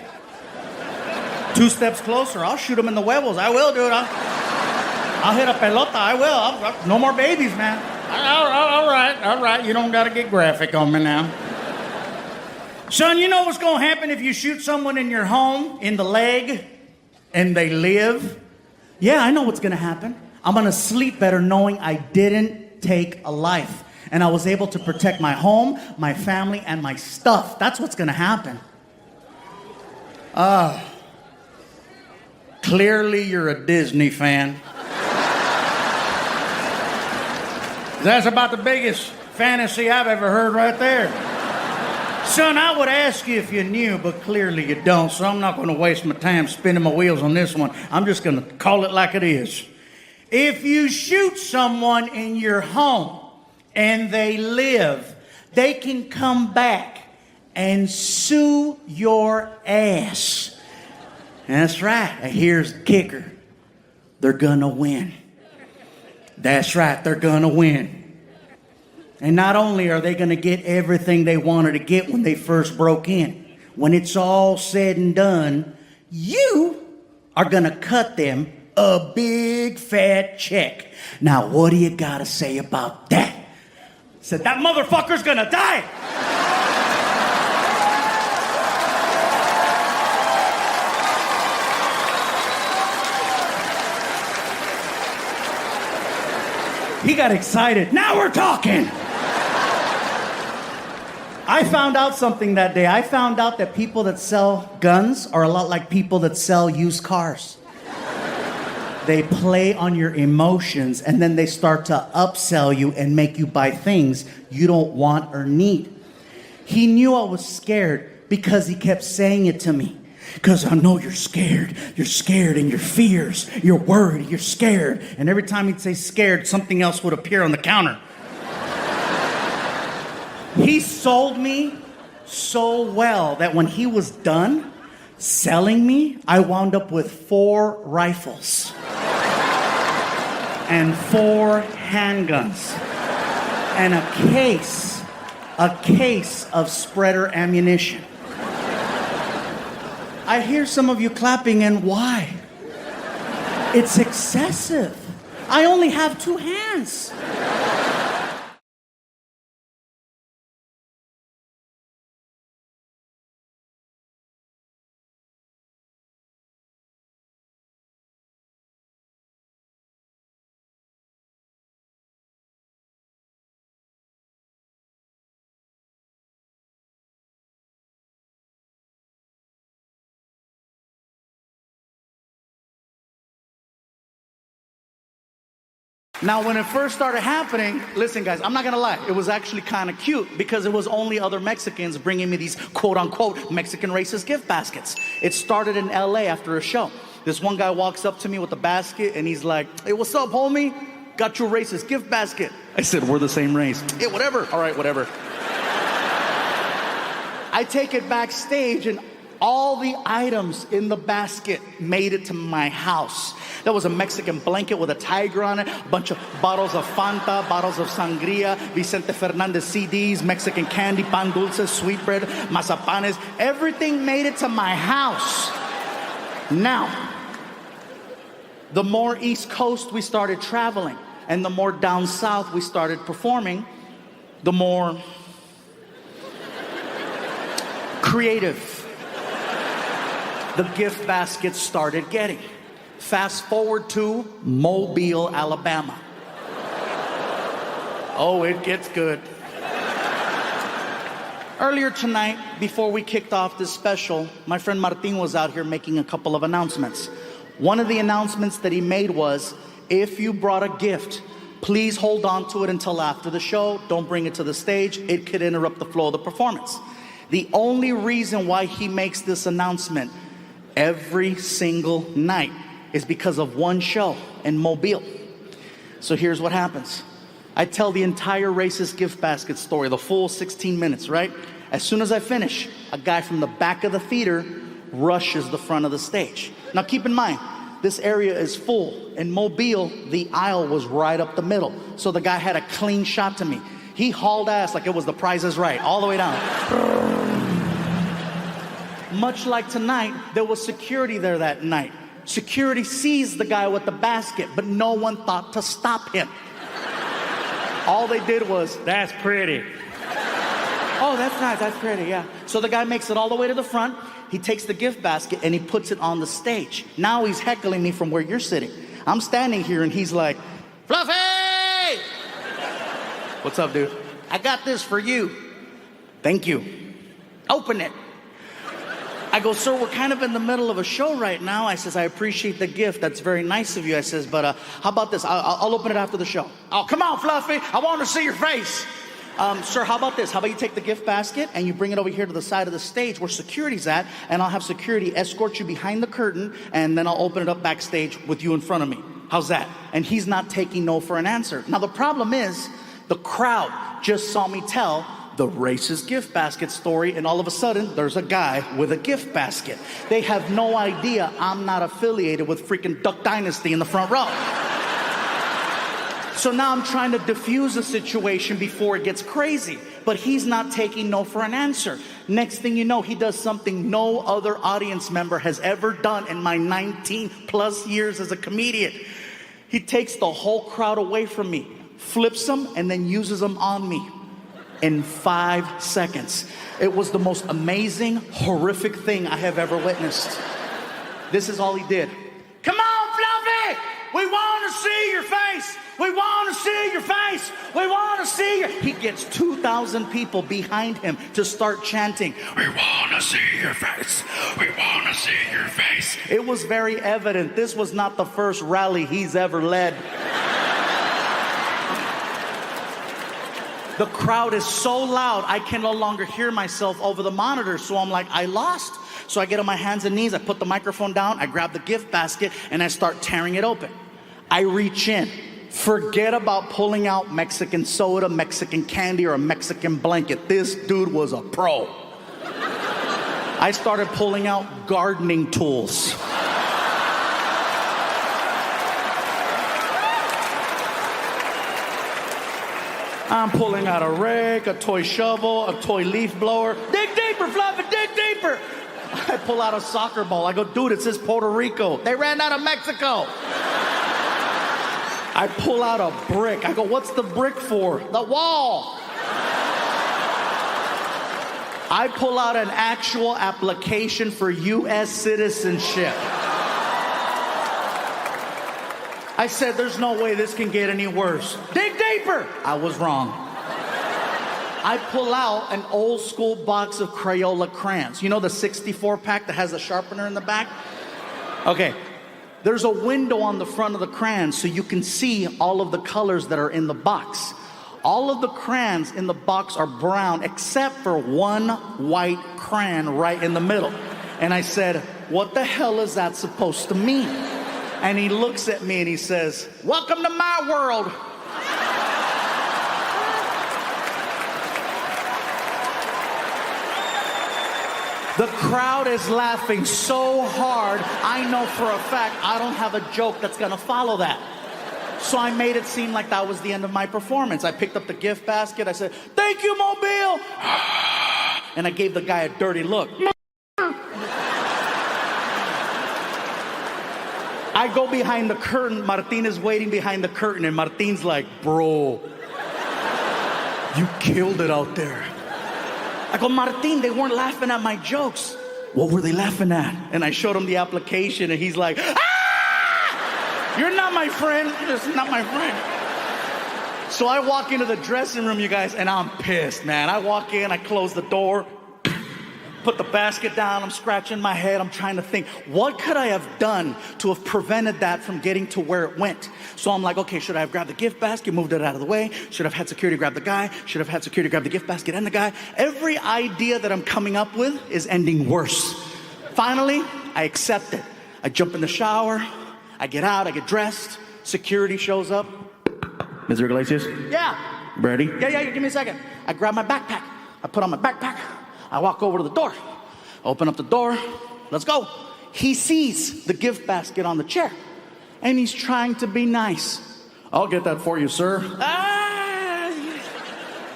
2 steps closer, I'll shoot him in the huevos. I will, dude. I'll hit a pelota. I will. No more babies, man. All right. You don't got to get graphic on me now. Son, you know what's going to happen if you shoot someone in your home, in the leg, and they live? Yeah, I know what's going to happen. I'm going to sleep better knowing I didn't take a life. And I was able to protect my home, my family, and my stuff. That's what's going to happen. Clearly, you're a Disney fan. That's about the biggest fantasy I've ever heard right there. Son, I would ask you if you knew, but clearly you don't, so I'm not going to waste my time spinning my wheels on this one. I'm just going to call it like it is. If you shoot someone in your home and they live, they can come back and sue your ass. That's right. And here's the kicker. They're gonna win. That's right. They're gonna win. And not only are they gonna get everything they wanted to get when they first broke in, when it's all said and done, you are gonna cut them a big fat check. Now, what do you gotta say about that? Said that motherfucker's gonna die. He got excited. Now we're talking. I found out something that day. I found out that people that sell guns are a lot like people that sell used cars. They play on your emotions and then they start to upsell you and make you buy things you don't want or need. He knew I was scared because he kept saying it to me. Because I know you're scared. You're scared and your fears. You're worried. You're scared. And every time he'd say scared, something else would appear on the counter. He sold me so well that when he was done selling me, I wound up with 4 rifles and 4 handguns and a case of spreader ammunition. I hear some of you clapping, and why? It's excessive. I only have 2 hands. Now, when it first started happening, listen, guys, I'm not gonna lie, it was actually kind of cute because it was only other Mexicans bringing me these quote-unquote Mexican racist gift baskets. It started in LA after a show. This one guy walks up to me with a basket and he's like, "Hey, what's up, homie? Got your racist gift basket." I said, "We're the same race." "Yeah, whatever." "All right, whatever." I take it backstage and all the items in the basket made it to my house. There was a Mexican blanket with a tiger on it, a bunch of bottles of Fanta, bottles of sangria, Vicente Fernandez CDs, Mexican candy, pan dulce, sweetbread, mazapanes. Everything made it to my house. Now, the more East Coast we started traveling, and the more down south we started performing, the more creative the gift baskets started getting. Fast forward to Mobile, Alabama. Oh, it gets good. Earlier tonight, before we kicked off this special, my friend Martin was out here making a couple of announcements. One of the announcements that he made was, if you brought a gift, please hold on to it until after the show. Don't bring it to the stage. It could interrupt the flow of the performance. The only reason why he makes this announcement every single night is because of one show in Mobile. So here's what happens. I tell the entire racist gift basket story, the full 16 minutes, right? As soon as I finish, a guy from the back of the theater rushes the front of the stage. Now keep in mind, this area is full. In Mobile, the aisle was right up the middle. So the guy had a clean shot to me. He hauled ass like it was The Price is Right, all the way down. Much like tonight, there was security there that night. Security sees the guy with the basket, but no one thought to stop him. All they did was, That's pretty. "Oh, that's nice, that's pretty, yeah." So the guy makes it all the way to the front. He takes the gift basket and he puts it on the stage. Now he's heckling me from where you're sitting. I'm standing here and he's like, "Fluffy!" "What's up, dude?" "I got this for you." "Thank you." "Open it." I go, "Sir, we're kind of in the middle of a show right now." I says, "I appreciate the gift. That's very nice of you." I says, "But how about this? I'll open it after the show." "Oh, come on, Fluffy. I want to see your face." "Sir, how about this? How about you take the gift basket and you bring it over here to the side of the stage where security's at, and I'll have security escort you behind the curtain, and then I'll open it up backstage with you in front of me. How's that?" And he's not taking no for an answer. Now, the problem is the crowd just saw me tell the racist gift basket story, and all of a sudden there's a guy with a gift basket. They have no idea I'm not affiliated with freaking Duck Dynasty in the front row. So now I'm trying to diffuse the situation before it gets crazy, but he's not taking no for an answer. Next thing you know, he does something no other audience member has ever done in my 19 plus years as a comedian. He takes the whole crowd away from me, flips them, and then uses them on me. In 5 seconds. It was the most amazing, horrific thing I have ever witnessed. This is all he did. "Come on, Fluffy! We want to see your face! We want to see your face! We want to see your..." He gets 2,000 people behind him to start chanting, "We want to see your face! We want to see your face!" It was very evident this was not the first rally he's ever led. The crowd is so loud, I can no longer hear myself over the monitor. So I'm like, I lost. So I get on my hands and knees, I put the microphone down, I grab the gift basket, and I start tearing it open. I reach in, Forget about pulling out Mexican soda, Mexican candy, or a Mexican blanket. This dude was a pro. I started pulling out gardening tools. I'm pulling out a rake, a toy shovel, a toy leaf blower. Dig deeper, Fluffy, dig deeper. I pull out a soccer ball. I go, dude, it says Puerto Rico. They ran out of Mexico. I pull out a brick. I go, what's the brick for? The wall. I pull out an actual application for U.S. citizenship. I said, there's no way this can get any worse. Dig deeper. I was wrong. I pull out an old school box of Crayola crayons. You know the 64 pack that has a sharpener in the back? Okay. There's a window on the front of the crayons so you can see all of the colors that are in the box. All of the crayons in the box are brown except for one white crayon right in the middle. And I said, what the hell is that supposed to mean? And he looks at me and he says, welcome to my world. The crowd is laughing so hard, I know for a fact I don't have a joke that's gonna follow that. So I made it seem like that was the end of my performance. I picked up the gift basket, I said, thank you, Mobile! And I gave the guy a dirty look. I go behind the curtain, Martin is waiting behind the curtain, and Martin's like, bro, you killed it out there. I go, Martin, they weren't laughing at my jokes. What were they laughing at? And I showed him the application, and he's like, ah! You're not my friend. You're just not my friend. So I walk into the dressing room, you guys, and I'm pissed, man. I walk in, I close the door, put the basket down, I'm scratching my head, I'm trying to think, what could I have done to have prevented that from getting to where it went? So I'm like, okay, should I have grabbed the gift basket, moved it out of the way? Should I have had security grab the guy? Should I have had security grab the gift basket and the guy? Every idea that I'm coming up with is ending worse. Finally, I accept it. I jump in the shower, I get out, I get dressed, security shows up. Mr. Iglesias? Yeah. Ready? Yeah, give me a second. I grab my backpack, I put on my backpack, I walk over to the door, open up the door, let's go. He sees the gift basket on the chair, and he's trying to be nice. I'll get that for you, sir.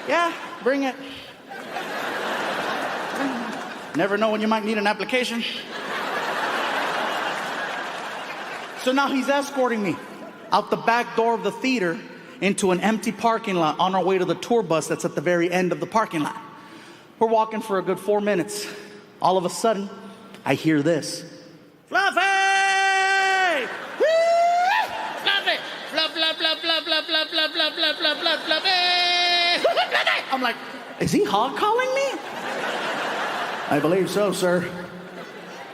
Yeah, bring it. Never know when you might need an application. So now he's escorting me out the back door of the theater into an empty parking lot on our way to the tour bus that's at the very end of the parking lot. We're walking for a good 4 minutes. All of a sudden, I hear this. Fluffy! Woo! Fluffy! Fluff, fluff, fluff, fluff, fluff, fluff, fluff, fluff, fluff, fluff, fluff, Fluffy! Fluffy! I'm like, is he hog calling me? I believe so, sir.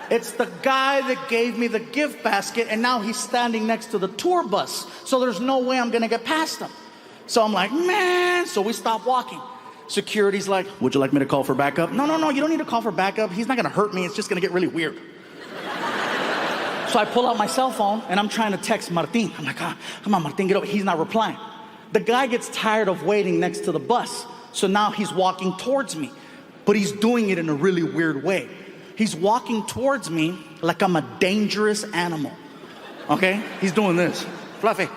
It's the guy that gave me the gift basket, and now he's standing next to the tour bus. So there's no way I'm gonna get past him. So I'm like, man. So we stop walking. Security's like, would you like me to call for backup? No, you don't need to call for backup. He's not gonna hurt me, it's just gonna get really weird. So I pull out my cell phone and I'm trying to text Martin. I'm like, come on, Martin, get over. He's not replying. The guy gets tired of waiting next to the bus, so now he's walking towards me, but he's doing it in a really weird way. He's walking towards me like I'm a dangerous animal, okay? He's doing this. Fluffy.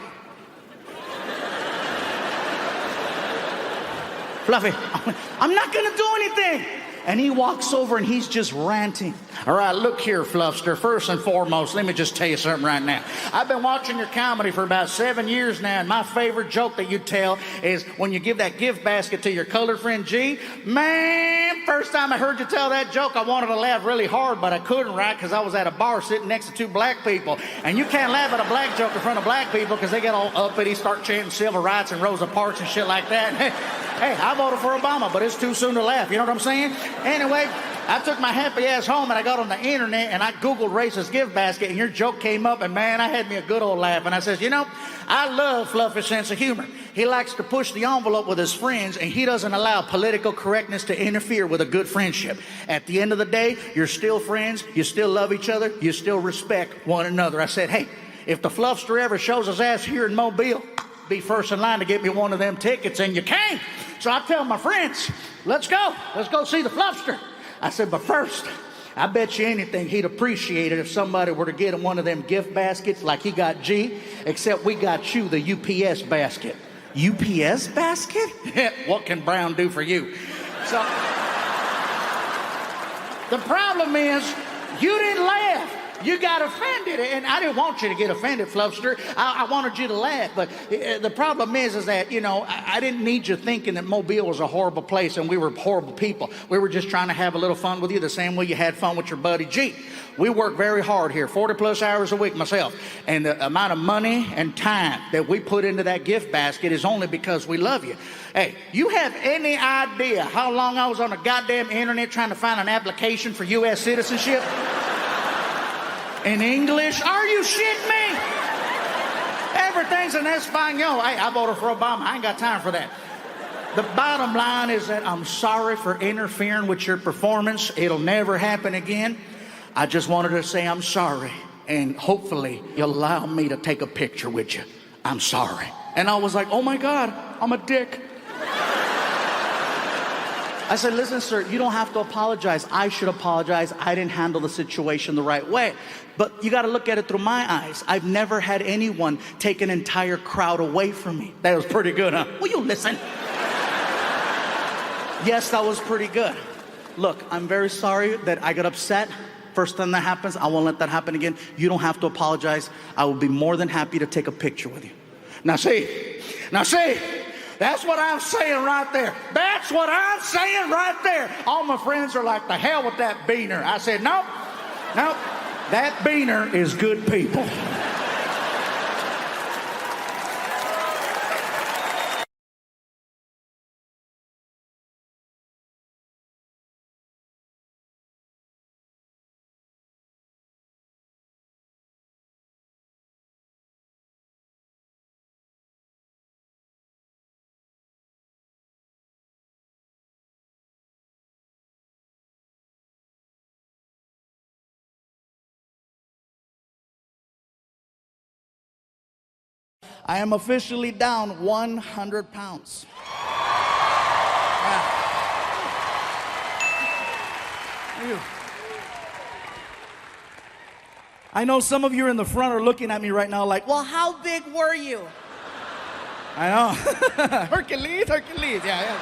Fluffy, I'm not gonna do anything. And he walks over and he's just ranting. All right, look here, Fluffster. First and foremost, let me just tell you something right now. I've been watching your comedy for about 7 years now, and my favorite joke that you tell is when you give that gift basket to your colored friend G. Man, first time I heard you tell that joke, I wanted to laugh really hard, but I couldn't, right? Because I was at a bar sitting next to 2 black people. And you can't laugh at a black joke in front of black people because they get all uppity, start chanting civil rights and Rosa Parks and shit like that. Hey, I voted for Obama, but it's too soon to laugh. You know what I'm saying? Anyway, I took my happy ass home and I got on the internet and I Googled racist gift basket and your joke came up and man, I had me a good old laugh. And I says, you know, I love Fluffy's sense of humor. He likes to push the envelope with his friends and he doesn't allow political correctness to interfere with a good friendship. At the end of the day, you're still friends, you still love each other, you still respect one another. I said, hey, if the Fluffster ever shows his ass here in Mobile, be first in line to get me one of them tickets, and you came. So I tell my friends, let's go see the Fluffster. I said, but first, I bet you anything he'd appreciate it if somebody were to get him one of them gift baskets like he got G, except we got you the UPS basket. UPS basket? What can Brown do for you? So, the problem is, you didn't laugh. You got offended, and I didn't want you to get offended, Fluffster. I wanted you to laugh, but the problem is that, you know, I didn't need you thinking that Mobile was a horrible place and we were horrible people. We were just trying to have a little fun with you the same way you had fun with your buddy G. We work very hard here, 40 plus hours a week myself, and the amount of money and time that we put into that gift basket is only because we love you. Hey, you have any idea how long I was on the goddamn internet trying to find an application for U.S. citizenship? In English? Are you shitting me? Everything's in Espanol. Hey, I voted for Obama. I ain't got time for that. The bottom line is that I'm sorry for interfering with your performance. It'll never happen again. I just wanted to say I'm sorry, and hopefully you'll allow me to take a picture with you. I'm sorry. And I was like, oh my God, I'm a dick. I said, listen, sir, you don't have to apologize. I should apologize. I didn't handle the situation the right way. But you got to look at it through my eyes. I've never had anyone take an entire crowd away from me. That was pretty good, huh? Will you listen? Yes, that was pretty good. Look, I'm very sorry that I got upset. First time that happens, I won't let that happen again. You don't have to apologize. I will be more than happy to take a picture with you. Now see, that's what I'm saying right there. That's what I'm saying right there. All my friends are like, the hell with that beaner. I said, nope, that beaner is good people. I am officially down 100 pounds. Yeah. I know some of you in the front are looking at me right now like, well, how big were you? I know. Hercules, yeah.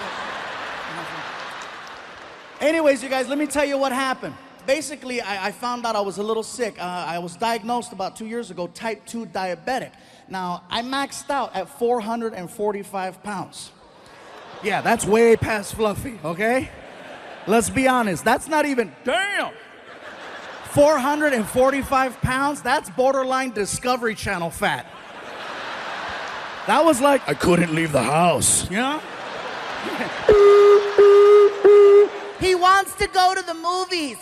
Anyways, you guys, let me tell you what happened. Basically, I found out I was a little sick. I was diagnosed about 2 years ago, type 2 diabetic. Now, I maxed out at 445 pounds. Yeah, that's way past Fluffy, okay? Let's be honest, that's not even, damn! 445 pounds, that's borderline Discovery Channel fat. That was like, I couldn't leave the house, you know? He wants to go to the movies.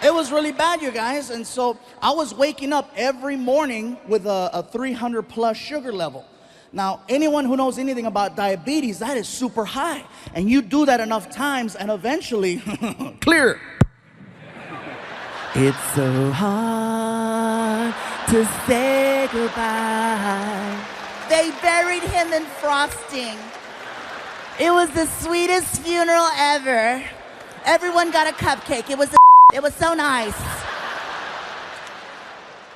It was really bad, you guys, and so I was waking up every morning with a 300 plus sugar level. Now, anyone who knows anything about diabetes, that is super high. And you do that enough times and eventually, clear. It's so hard to say goodbye. They buried him in frosting. It was the sweetest funeral ever. Everyone got a cupcake. It was so nice.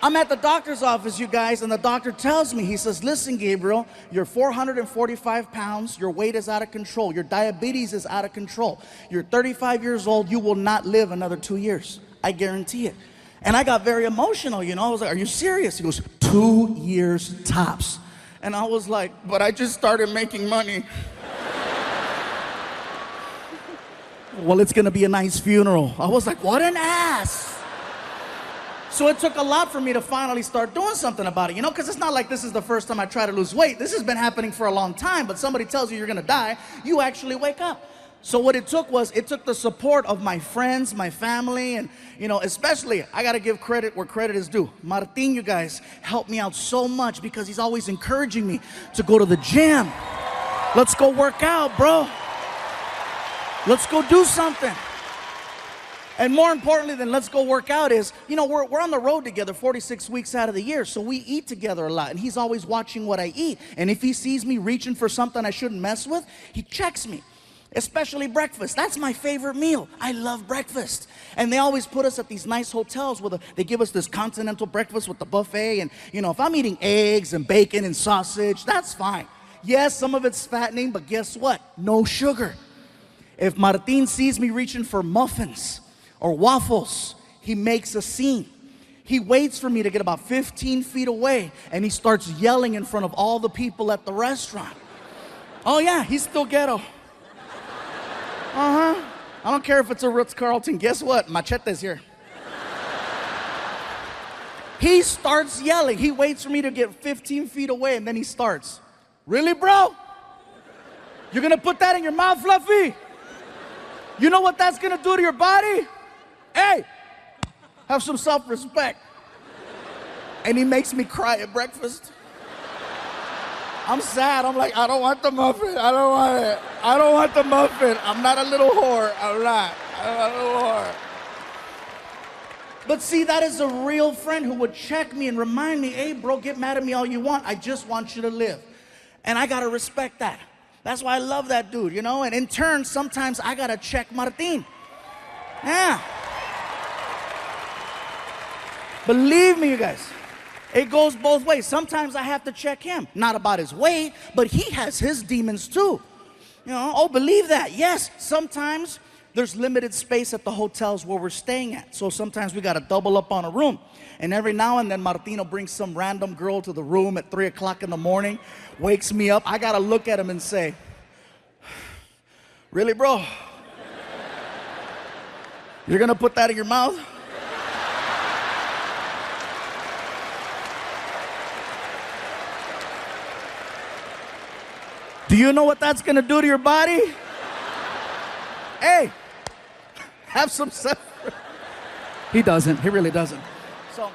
I'm at the doctor's office, you guys, and the doctor tells me, he says, listen, Gabriel, you're 445 pounds, your weight is out of control, your diabetes is out of control, you're 35 years old, you will not live another 2 years. I guarantee it. And I got very emotional, you know, I was like, are you serious? He goes, 2 years tops. And I was like, but I just started making money. Well, it's gonna be a nice funeral. I was like, what an ass. So it took a lot for me to finally start doing something about it, you know, because it's not like this is the first time I try to lose weight. This has been happening for a long time, but somebody tells you you're gonna die, you actually wake up. So what it took the support of my friends, my family, and, you know, especially, I gotta give credit where credit is due. Martin, you guys, helped me out so much because he's always encouraging me to go to the gym. Let's go work out, bro. Let's go do something. And more importantly than let's go work out is, you know, we're on the road together 46 weeks out of the year, so we eat together a lot, and he's always watching what I eat. And if he sees me reaching for something I shouldn't mess with, he checks me. Especially breakfast. That's my favorite meal. I love breakfast. And they always put us at these nice hotels where they give us this continental breakfast with the buffet. And, you know, if I'm eating eggs and bacon and sausage, that's fine. Yes, some of it's fattening, but guess what? No sugar. If Martin sees me reaching for muffins or waffles, he makes a scene. He waits for me to get about 15 feet away, and he starts yelling in front of all the people at the restaurant. Oh yeah, he's still ghetto. I don't care if it's a Ritz-Carlton. Guess what? Machete's here. He starts yelling. He waits for me to get 15 feet away, and then he starts. Really, bro? You're gonna put that in your mouth, Fluffy? You know what that's gonna do to your body? Hey, have some self-respect. And he makes me cry at breakfast. I'm sad. I'm like, I don't want the muffin. I don't want it. I don't want the muffin. I'm not a little whore. I'm not a little whore. But see, that is a real friend who would check me and remind me, hey, bro, get mad at me all you want. I just want you to live. And I got to respect that. That's why I love that dude, you know? And in turn, sometimes I got to check Martin. Yeah. Believe me, you guys. It goes both ways. Sometimes I have to check him. Not about his weight, but he has his demons too. You know, oh, believe that. Yes, sometimes there's limited space at the hotels where we're staying at. So sometimes we got to double up on a room. And every now and then Martino brings some random girl to the room at 3 o'clock in the morning, wakes me up. I got to look at him and say, really, bro? You're going to put that in your mouth? Do you know what that's gonna do to your body? Hey, have some self. He doesn't. He really doesn't. So.